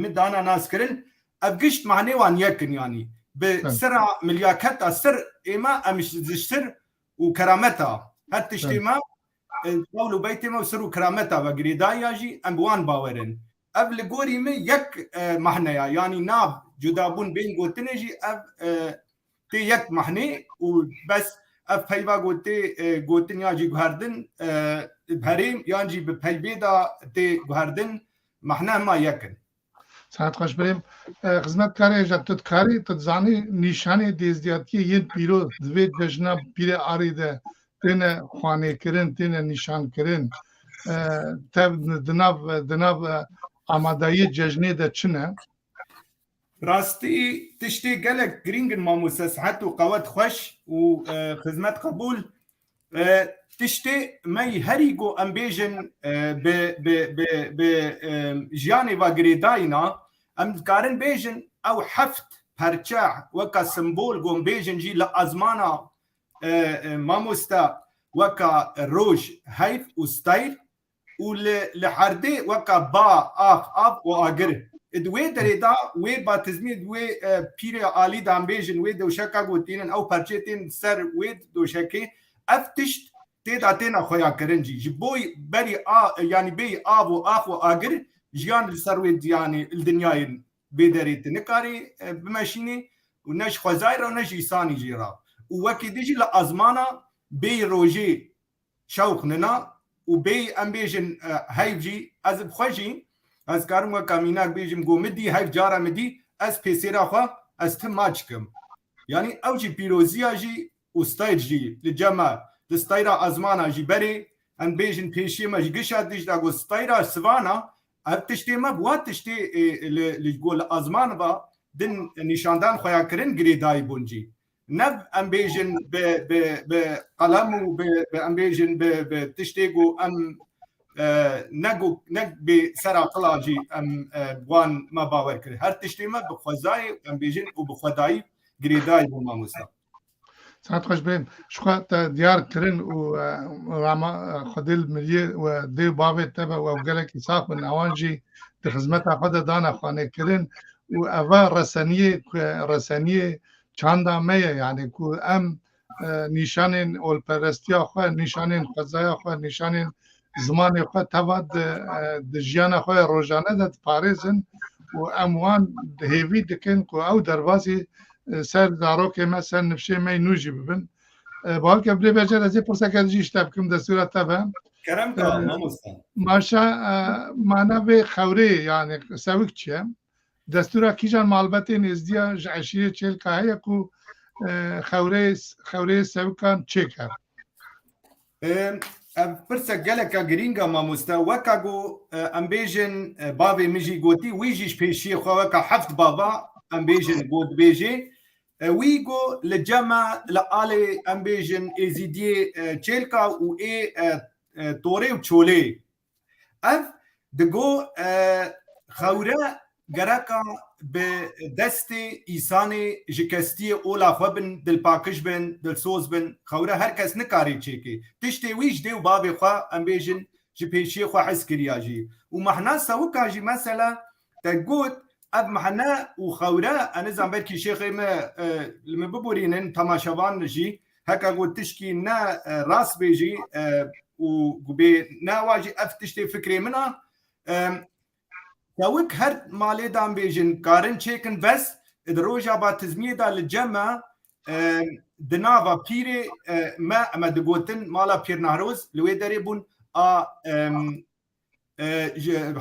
مدانا ناس کرن اب گشت معنی وان یکن یعنی بسرعة ملياكتها سر إما مش سر وكرامتها هالتشتي ما قولوا بيتي ما وسر وكرامتها وقريدا يجي أمبوان باورن قبل قوري مي يك محنيا يعني ناب جدابون بين قوتنجي أب تي يك محني وبس أب هيبا قوتن يجي قهردن بهريم يجي بهيبيدا تي قهردن محنا ما يكن ساعت خوش بریم خدمت کاری جد تدکاری تدزانی نیشانی دیزدیاتی یه پیرو دوید جشنا پیر آری ده تین خوانه کرن تین نیشان کرن تب دناب آمادایی جشنی ده چنه راستی تشتی گلک گرینگن ماموسه صحت و قوت خوش و خدمت قبول تشتي مي هريغو امبيجن ب جياني وغريداينا ام كارن بيجن او حفت برچا وكا سمبول غوم بيجن جي لازمانا ماموستا وكا روج هيف وستايل ولحردي وكا با اف واجر دوي دريدا وي باتزمي دوي بيري علي دام بيجن وي دو شكا غوتين او برچتين سر وي دو شكي افتشت تيدا تينا خويا كرنجي جبوي بري يعني بي ابو اخو اجر جيان السرويد يعني الدنيا بيدريت نكاري بماشيني ونش خزاير ونش يساني جيرا ووكي ديجي لازمانا بي روجي شوقنا وبي امبيجن هايجي از بخوجي از كارم كاميناك بيجم جو مدي هايف جارا مدي از بيسيرا خو از تماجكم يعني اوجي بيروزيا جي وستايج جي للجماعه دستايرا ازمانا جي بري ان بيجن بيشي ما جيشا ديج داغو ستايرا سوانا ابتشتي ما بوات تشتي لجول ازمان با دن نشاندان خويا كرن غريداي بونجي نب ام بيجن بقلم وام بيجن بتشتيقو ام نگو نگ به سر قلاجی ام بوان ما باور کرد هر تشتیمه بخوزای ام بیجن و بخدایی گریدای بو ماموسا ساعت خوش بين شخات ديار كرن ورما خديل مليء ودي بابي تبع وقالك يساق من اوانجي تخزمتها خد دانا خانه كرن وأفا رسانية چاندا مية يعني كو ام نشانين والبرستيا خو نشانين خزايا خو نشانين زمان خو تباد دجيانا خو روجانه دت باريزن واموان هيفي دكن كو او دروازي سر داروك مثلا نفشي ما ينوجي ببن بالك بلي بجر ازي فرصه كدجيش تبكم دستور تبع كرمتا ماموسا ماشا معنا به خوري يعني سويك تشي دستور كيجان معلبتين ازدياج عشيه چيل كاهي كو خوري سويكان تشيكر فرصه جالك جرينجا ماموستا وكاغو امبيجن بابي ميجي غوتي ويجيش بيشي خوكا حفت بابا امبيجن غود بيجي ويجو لجمع لآلي امبيجن ازيدي تشيلكا و اي توري وتشولي اف دغو خورا جراكا بدستي ايساني جكستي اولا خبن دل باكش بن دل سوز بن خورا هر کس نکاری چيكي تشتي ويش دي وبابي خوا امبيجن جبيشي خوا حسكرياجي ومحنا سوكا جي مثلا تقول اب محنا وخورا انا زعمبركي شيخي ما لما ببورينن تماشاوان جي هكا قلت تشكي نا راس بيجي وبي نا واجي افتشتي فكري منها سوك هر مالي دام بيجن كارن تشيكن بس دروجا باتزميه دا للجمع دنافا بيري ما دقوتن مالا بير نهروز لوي داريبون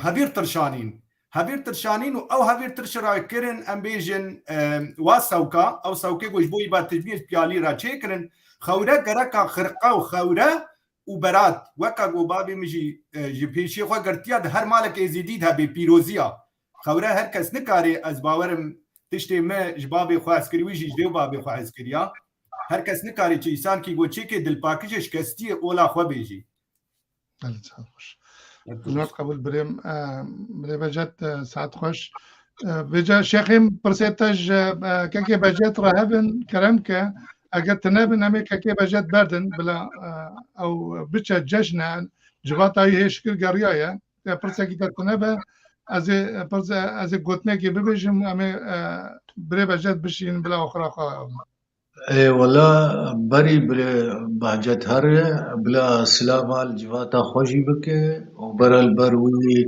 هبير ترشانين او هبير ترشرا كرن ام بيجن واسوكا او سوكي گوش بوي باتزميه بيالي را تشيكن خورا گركا خرقا وخورا وبرات وكا جو بابي مجي جي بيشي خو قرتيا هر مالك ازيديدها ببيروزيا خورا هر كس نكاري از باورم تشتي ما جبابي خو عسكري ويجي جديو بابي خو عسكريا هر كس نكاري چي انسان كي گو چيكي دل باكيش كستي اولا خو بيجي خوش نوت قبول بريم بجت ساعت خوش بجا شيخيم برسيتاج كاكي بجت رهبن كرمك اگر تنبن همه که بجت بردن بلا او بچه جشن جوات های شکل گریایه پرسه که تنبه از گوتنه که ببیجم همه بری بجت بشین بلا اخرى خواه والله بري بهجت هر بلا سلامة الجواتا خوشي بك وبرا البروي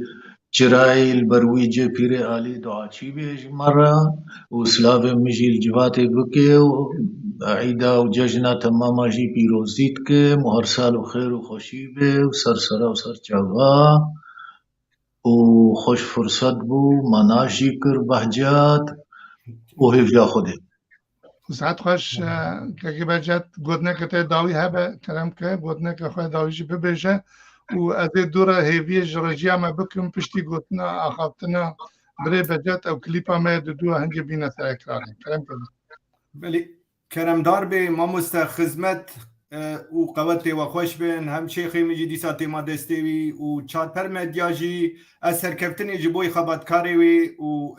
جراي البروي جي بيري آلي دعاتي بيج مرة وسلام مجي الجواتي بك عيدا وججنا تماما جي بيروزيت كي مهر سال وخير وخوشي بي وسرسرة وسرچاوا وخوش فرصت بو مناشي كر بهجات وهفجا خودي ساعت خوش که بجت گودنه که داوی هبه کرم که گودنه که خواه داویجی ببیجه و از دوره هیوی جرجی هم بکم پشتی گودنه آخابتنه بری بجت او کلیپا ما دو هنگی بینه سر اکراره کرم که بلی کرم دار به ما مستخدمت و قوته و خوش بین هم شیخی مجی دیساتی ما دستیوی و چاد پر مدیاجی از سرکفتنی جبوی خباتکاری وی و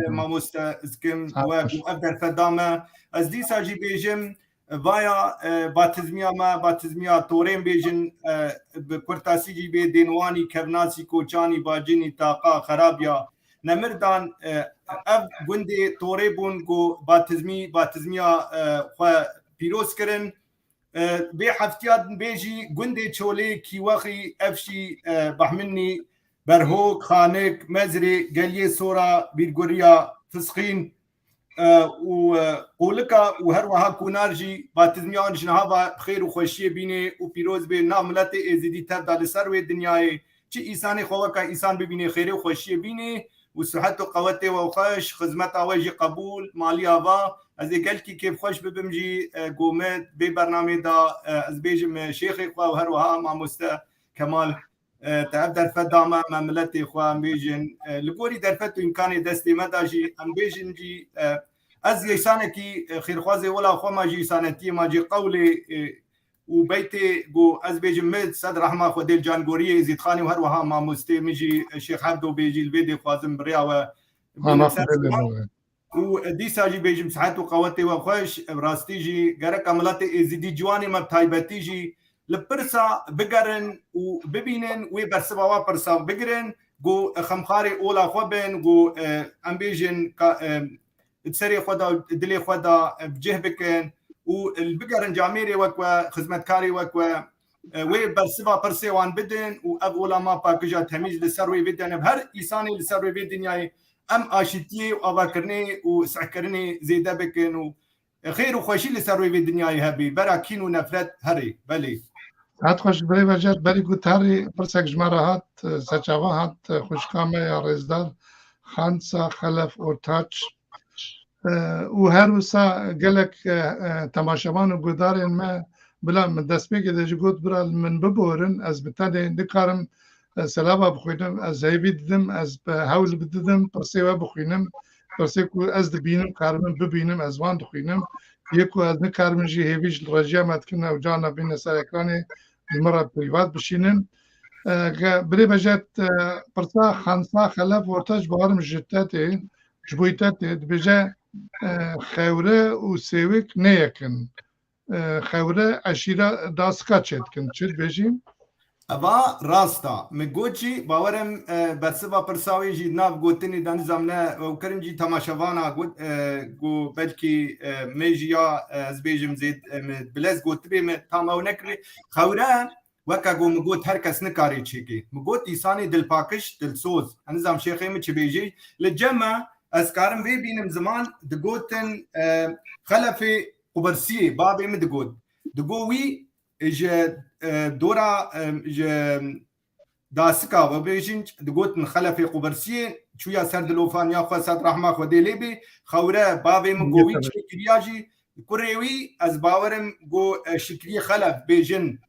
ما مستخدم و افدر فدامه از دیسا جی بیجم وایا باتزمیا تورین بیجن بکورتاسی جی بی دینوانی کبناسی کوچانی باجینی تاقا خرابیا نمردان اف گوندی توری بون گو باتزمیا خواه پیروز کرن بي حفتيات بيجي قندي تشولي كي واخي افشي بحمني برهوك خانك مزري قليه صورة بيرقوريا تسخين وقولكا وهروها كونارجي باتزميان جنهابا بخير وخوشيه بيني وبيروز بي ناملاتي ازيدي تبدا لسروي الدنياي چي إيساني خوكا إيسان ببيني خير وخوشيه بيني وصحته قوته وخوش خدمت اواجي قبول مالي ابا از قالكي كيف خوش ببمجي قومت ببرنامج دا از بيجم شيخي خوا وهروها مع مستا كمال تعب درفت داما مملتي خوا بيجن لقوري درفتو امكاني دستي مداجي ام بيجن جي از يسانكي خير خوازي ولا خو ما جي سانتي ما جي قولي وبيتي جو از بيجي مد صدر رحمه خديل جانغوري زيد خاني وهروها ما مستي مجي الشيخ عبدو بيجي الفيديو خوازم برياوه ودي ساجي بيجي مساحات وقواتي وخوش براستيجي غرق عملاتي زيدي جواني ما تايبتيجي لبرسا بقرن وببينن وبرسبا وبرسا بقرن جو خمخاري اولا خوبن جو امبيجن تسري خدا دلي خدا بجهبكن والبقرن جاميري وكوا خدمتكاري وكوا وبرسبا برسيوان بدن واغولا ما باكجا تميز لسروي بدن بهر انساني لسروي بدن ام اشتي وابكرني وسعكرني زيدا بكن خير وخوشي لسروي بدنيا هبي براكين ونفرت هري بلي هات خوش بری وجد بری گوتاری پرسک جمرات سچاوات خوشکامه یا رزدار خانسا خلف اورتاچ و هر وسا گلک تماشاوان و گودارین ما بلا من دست بگه دجی گوت برا من ببورن از بتانه نکارم سلابا بخوینم از هیوی دیدم از هول بدیدم پرسیوا بخوینم پرسیکو از دبینم کارم ببینم از وان دخوینم یکو از نکارم جی هیویج رجیا متکنه و جانا بین سر اکرانی المرة بريفات بشينن بري بجات برتا خانسا خلاف ورتاج بارم جتاتي جبويتاتي بجا خاورة وسيوك نيكن خاورة عشيرة داسكاتشت كن شد بيجي أبا راستا مگوچی باورم برسبا پرساوی جی ناف گوتنی دان زمانه وکرم جی تماشاوانا گو بلکی میجیا از بیجم زید بلز گوتبی م تامو نکری خوره وکا گو مگوت هر کس نکاری چیکی مگوت ایسانی دل پاکش دل سوز انزام شیخی می چی بیجی لجمع از کارم وی بینم زمان دگوتن خلفی قبرسی بابی می دگوی اجا دورا داسكا وبيجين دقوتن خلفي قبرسي شويه سرد لوفان يا خو سد رحمه خو ديليبي خوره بابي مغوي شكرياجي كوريوي از باورم جو شكري خلف بيجن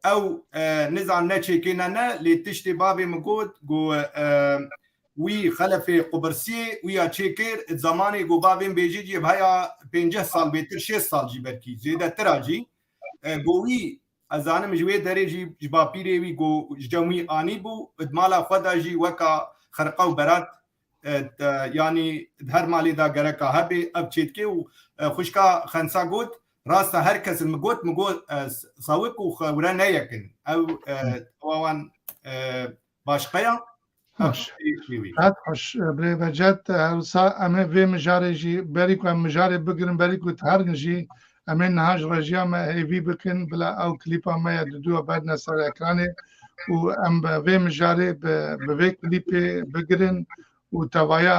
او نزعم نتشيكينا لتشتي بابي مغود جو وي خلفي قبرسي ويا تشيكير زماني جو بابي بيجي بهايا 50 سال بيتر 6 سال جي بركي زياده تراجي گویی از آن مجوی درجی جبا پیری وی گو جمعی آنی بو ادمالا خدا جی وکا خرقه و برات یعنی هر مالی دا گرکا هبی اب چیت که و خوشکا خنسا گوت راستا هر کس مگوت صاوک و خورا نیکن او وان باشقیا هات خوش بری بجت هلسا امه وی مجاره جی بریکو ام مجاره بگرن بریکو تهرن جی امين نهاج رجيا ما هيفي بكن بلا او كليبا ما يددو بعدنا سر اكراني و ام بي مجاري بي كليبي بگرن و توايا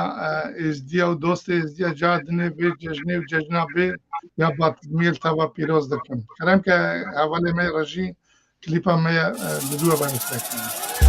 ازديا و دوست ازديا جادنه بي ججنه و ججنا بي يا بات ميل توا بيروز دكن كلام که حواله ما رجي كليبا ما يددو بعدنا سر اكراني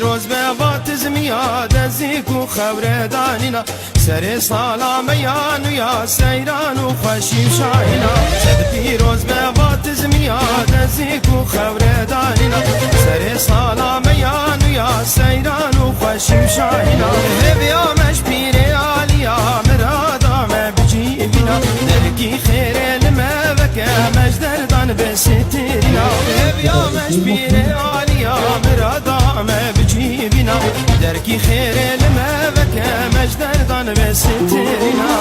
روز به باتزم یاد زیکو خبر دانینا سر سلام یانو یا سیران و خوشی شاینا صد پیروز به باتزم یاد زیکو خبر دانینا سر سلام یانو یا سیران و خوشی شاینا بیامش پیر علیا مرادا مبجی بینا درکی خیر لما وکه مجدردان بسترینا بیامش پیر علیا مرادا مبجی بینا درکی خیر لما وکه مجدردان بسترینا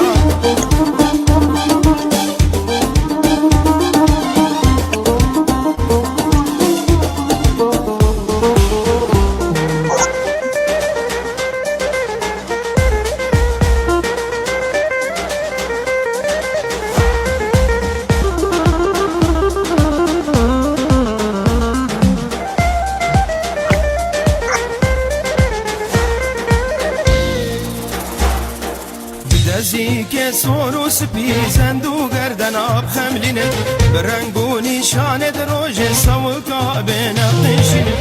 بدزیک سوروس پیزند و گردن آب خملینه برنگ و نشان دروژ سوکا بنقشینه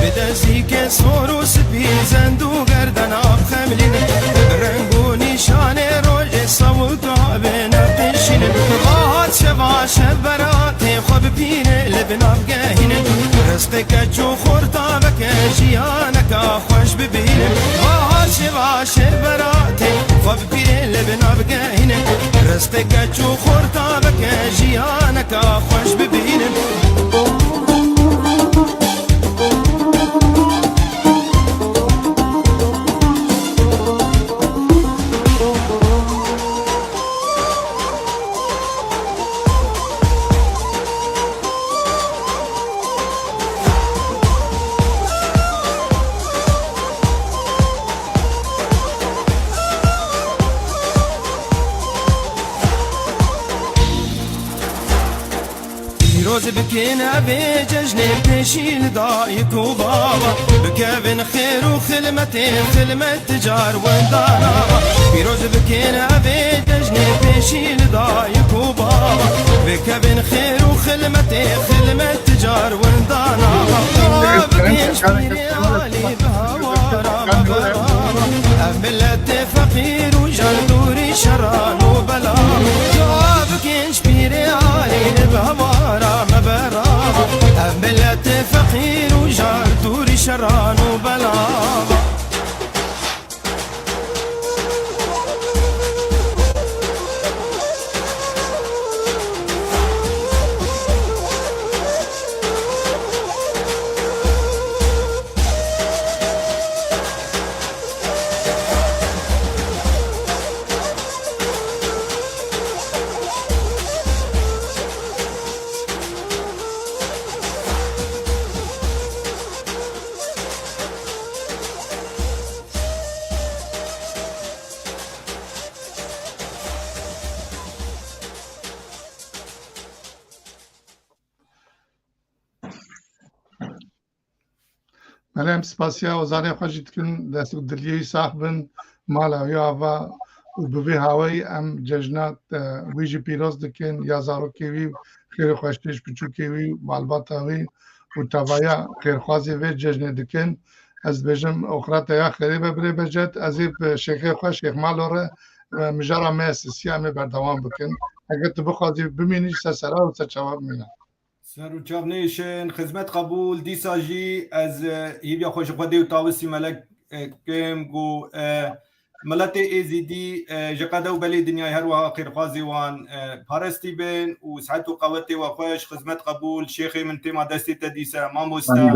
بدزیک سوروس پیزند و گردن آب خملینه برنگ و نشان روژ سوکا بنقشینه آهات شواش برات خوب پینه لبناب گهینه رزق کچو خورتا بکشیانک خوش ببینه آهات شواش برات خوب پینه لبناب گهینه رزق کچو خورتا بکشیانک خوش ببینه روز بكينا بججن بتشيل ضايق وبابا بكابن خير وخلمتين خلمة تجار وندانا بروز بكينا بججن بتشيل ضايق وبابا بكابن خير وخلمتين خلمة تجار وندانا بكين شبيري علي بهوارا مبرابا أملت فقير وجردوري شران وبلا بكين شبيري علي بهوارا مبرابا أملت فقير وجردوري شران وبلا ملام سپاسیا وزاره خوشی تکن دست دلیه صاحبن مالا یا و بوی هوایی ام ججنات ویجی پیروز دکن یا زارو کیوی خیر خوشتش بچو کیوی والبات هوی و توایا خیر خوازی وی ججن دکن از بجم اخرات یا خیری ببری بجد از ایب شیخ خوش شیخ مالو را مجارا میسیسی همه بردوام بکن اگر تو بخوازی بمینیش سسرا و سچواب مینا سر و چاونیشن خدمت قبول دیساجی از هیبیا خوش خودی و تاوسی ملک کم گو ملت ایزیدی جقاده و بلی دنیای هر وها خیرخوازی وان پارستی بین و سعت و قوتی و خوش خدمت قبول شیخی من تیما دستی تدیسه ماموستا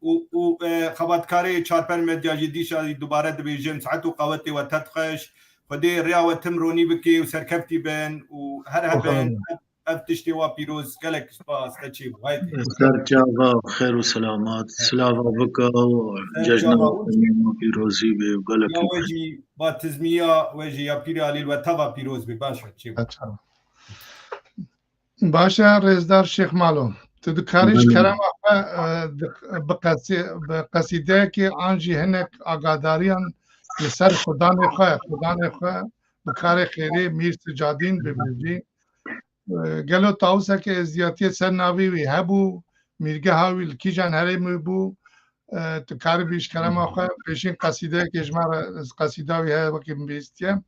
و خباتکاری چارپر مدیاجی دیشا دوباره دبیجم سعت و قوتی و تدخش خودی ریا و تمرونی بکی و سرکفتی بین و هر بین افتشتي وبيروز قالك سباس تشيب هاي سرجاوا خير وسلامات سلاوا بكا ججنا وبيروزي بقالك يا وجي باتزمية وجي يا بيرالي وتابا بيروز بباشا تشيب باشا رزدار شيخ مالو تذكريش كلام بقصيدة كي عنجي هناك اقاداريان لسر خدان خو بكاري خيري مير سجادين ببلجي گلو تاوسه که ازدیاتی سر ناوی وی هبو میرگه هاوی لکیجان هرمی بو تکار بیش کرم آخه پیشین قصیده که اجماع قصیده وی ها وکی بیستیه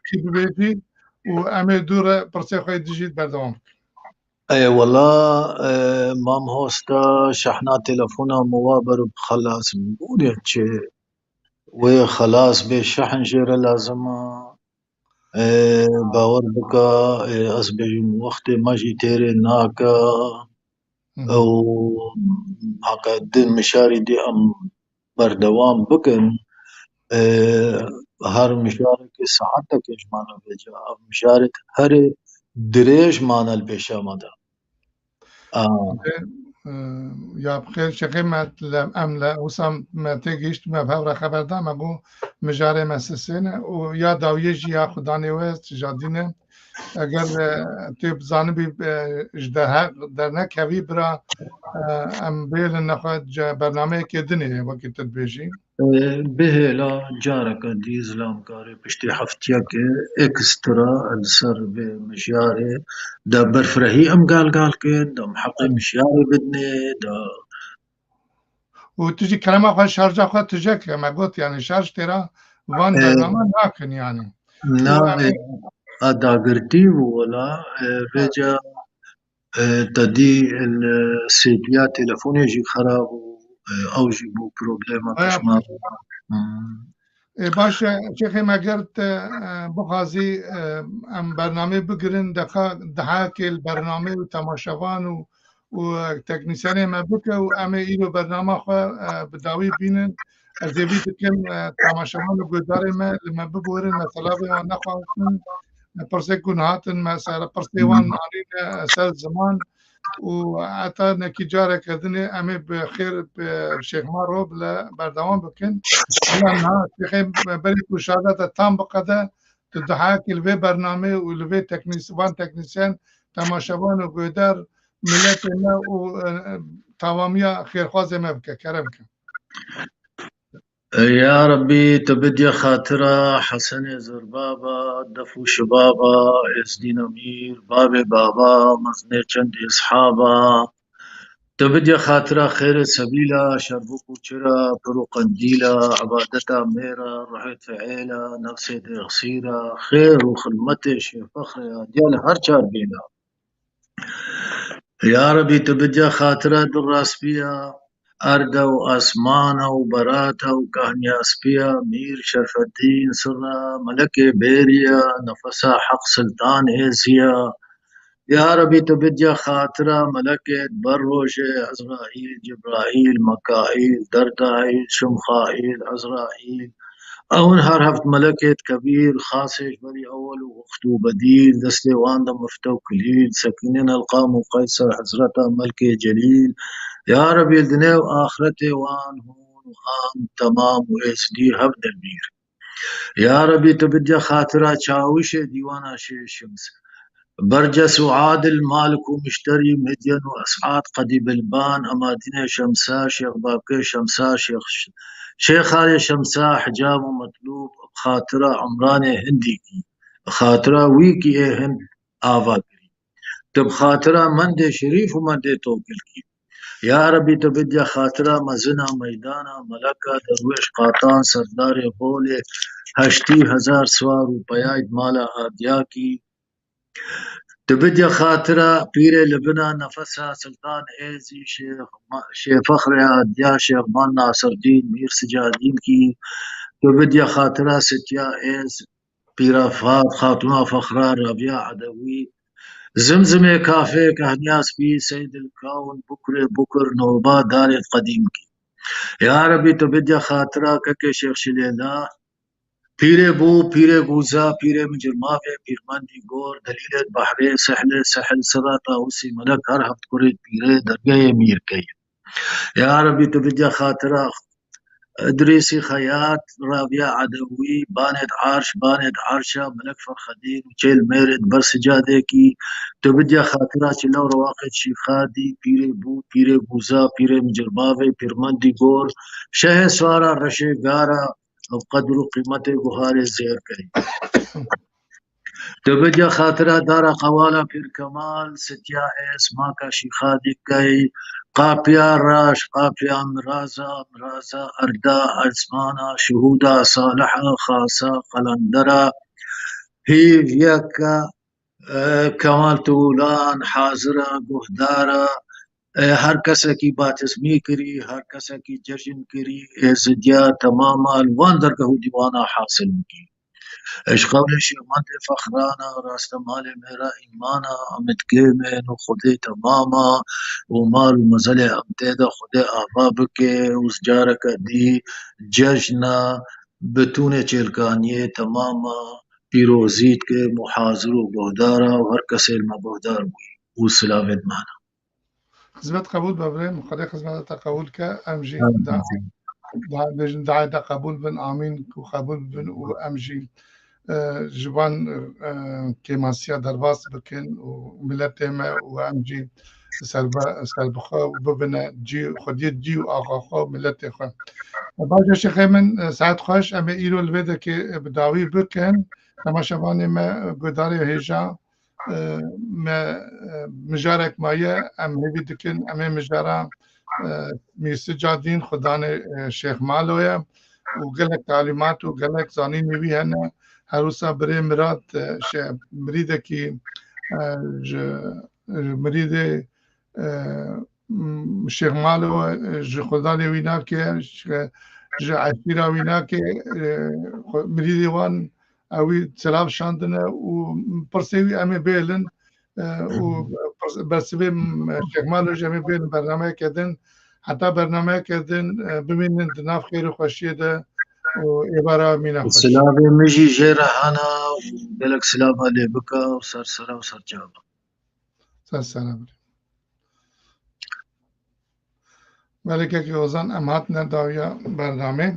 که ببیدی و امه دور پرسه خواهی دیجید بردوام اي والله مام هوستا شحنا تلفونا موابر بخلاص بودي تشي وخلاص بالشحن جيره لازمه باور بکا از بجم وقت ماجی تیره ناکا او حقا دن مشاری دی ام بردوام بکن هر مشارك ساعتك اجمانا بجا مشارك هر دريج مانا البيشا مدى یا بخیر شقی املا وسام ما تگیشت ما بهور خبر دام اگو مجاره مسسینه و یا داویه جی یا خدانه وست جادینه اگر تیب زانبی جده درنک هوی برا ام بیل نخواد برنامه که دنیه وقتی تدبیجی به لا جارك دي زلام كاري بشتي حفتيك اكسترا السر بمشياري دا برفرهي ام قال كين دا محقي مشياري بدني دا و تجي كلمة خواهد شارجة خواهد تجاك ما قلت يعني شارج ترى وان برنامه ناكن يعني نا ادا قرتي ولا رجا تدي السيديات تلفوني يجي خراب او جيبو بروبليما كشمار باشه شيخي ما قلت بخازي ام برنامه بگرن دهاك البرنامه و تماشاوان و تکنیسیان ما بکه و ام ایرو برنامه خواه بداوی بینن از یوی تکم تماشاوان و گدار ما لما ببورن مثلا بيوان نخواهن پرسه کن هاتن مثلا پرسه وان آنین سر زمان و حتی نکیجاره کردنی امی بخیر شیخ ما رو بلا بردوام بکن نه شیخ بری کشادت تام بقده تدحاک الوی برنامه و الوی تکنیسیان تماشاوان و گودر ملت ما و تمامیا خیرخواز ما بکه کرم کن يا ربي تبدي خاطرة حسن زربابا دفو شبابا ازدين امير بابا مزني چند اصحابا تبدي خاطرة خير سبيلا شربوك وشرا برو قنديلا عبادتا ميرا رحيت فعيلا نفسي دي غصيرا خير وخدمتي شي فخر ديال هرچار بينا يا ربي تبدي خاطرة دراس بيا أردا وأسمانا وبراتا وكهنياس بيا مير شرف الدين سرا ملك بيريا نفسا حق سلطان إيزيا يا ربي تبدي خاطرة ملكة بروجة عزرائيل جبرائيل مكائيل دردائيل شمخائيل عزرائيل أو نهار هفت ملكة كبير خاصة بري أول وأختو بديل دستي واندا مفتو كليل سكينين القام وقيصر حزرتا ملكة جليل يا ربي الدنيا وآخرتي وان هون وآم تمام وإسدي هبد البير يا ربي تبدي خاطرة شاوشة ديوانا شي شمس برجس وعادل مالك ومشتري مدين وأسعاد قديب البان أمادين شمسا شيخ بابكي شمسا شيخ علي شمسا حجاب ومطلوب خاطرة عمراني هنديكي خاطرة ويكي هند آفاكري تب خاطرة مندي شريف ومندي توكلكي يا ربي تبدي خاطرة مزنا ميدانا ملكة درويش قاطان سردار بولي 80,000 سوار وبيايد مالا آدياكي تبدي خاطرة بيري لبنا نفسها سلطان ايزي شيخ فخر آديا شيخ مان ناصر الدين مير سجادين كي تبدي خاطرة ستيا ايز بيرا فات خاتمة فخرة ربيع عدوي زمزمة كافي كهنياس بي سيد الكون بكر نوبة دارت قديمكي يا ربي تبدي خاطرة كك شيخ شليلا پیره بو پیره گوزا پیره مجرمافه پیرمندی گور دلیل بحره سحل سراتا وسي ملك هر هفت کرید پیره درگاه میر کئی يا ربي تبدي خاطرة ادريسي خيات رابيع عدوي باند عرشة ملك فرخدين وشيل ميرد برسجادكي تبدي خاطرة چلو رواقد شيخادي پیره بو پیره گوزا پیره مجرمافه پیرمندی گور شه سوارا رشه گارا قدر قيمته گوهار زیر کری تبدي خاطرة دارا قوالا پیر کمال ستیا ایس ماکا شیخادی کئی قافيا راش قافيا مرازا أردا أسمانا شهودا صالحة خاصة قلندرة هيفيكا كمال تولان حاضرة گهدارة هر کسی کی باتزمی کری هر کسی کی جشن کری ازدیا تماما الوان درگاه دیوانا حاصل کی اشقاولش من فخرانا راست مال میرا ایمانا امت من و خود تماما و مال و مزل امتیدا خود آباب کے اس جارک دی جشنا بتون چلکانی تماما پیروزیت کے محاضر و گهدارا و هر کسی المبهدار بوی و سلاوت معنا خدمت قبول ببرين مخالي خدمت قبول كأمجي دعاء قبول بن آمين وقبول بن وأمجي جوان كيماسيا درباس بكن وملت ما وامجي سربخا وببنا جي خديت جي واخا ملت خو بعد شيخ من ساعات خوش اما ايرو البدا كي بداوي بكن اما شباني ما قداري هجا ما مجارك مايا ام هبي دكن ام مجارا ميسجادين خداني شيخ مالويا وقالك تعليمات وقالك زانين بي هنا هروسا بري مرات مريدة كي مريدة شيخ مالو خداني وينا كي عشيرا وينا كي مريدة وان اوي سلاف شاندنا وبرسيوي امي بيلن وبرسيوي شيخ مالو جميع بيلن برنامج كدن حتى برنامج كدن بمين ناف خير وخشية ده وإبارة من خوش سلابي مجي جيرهانا وقالك سلابة لبكا وسرسرة وسرجابة سلام ملكة كي وزن أمهاتنا داوية برنامج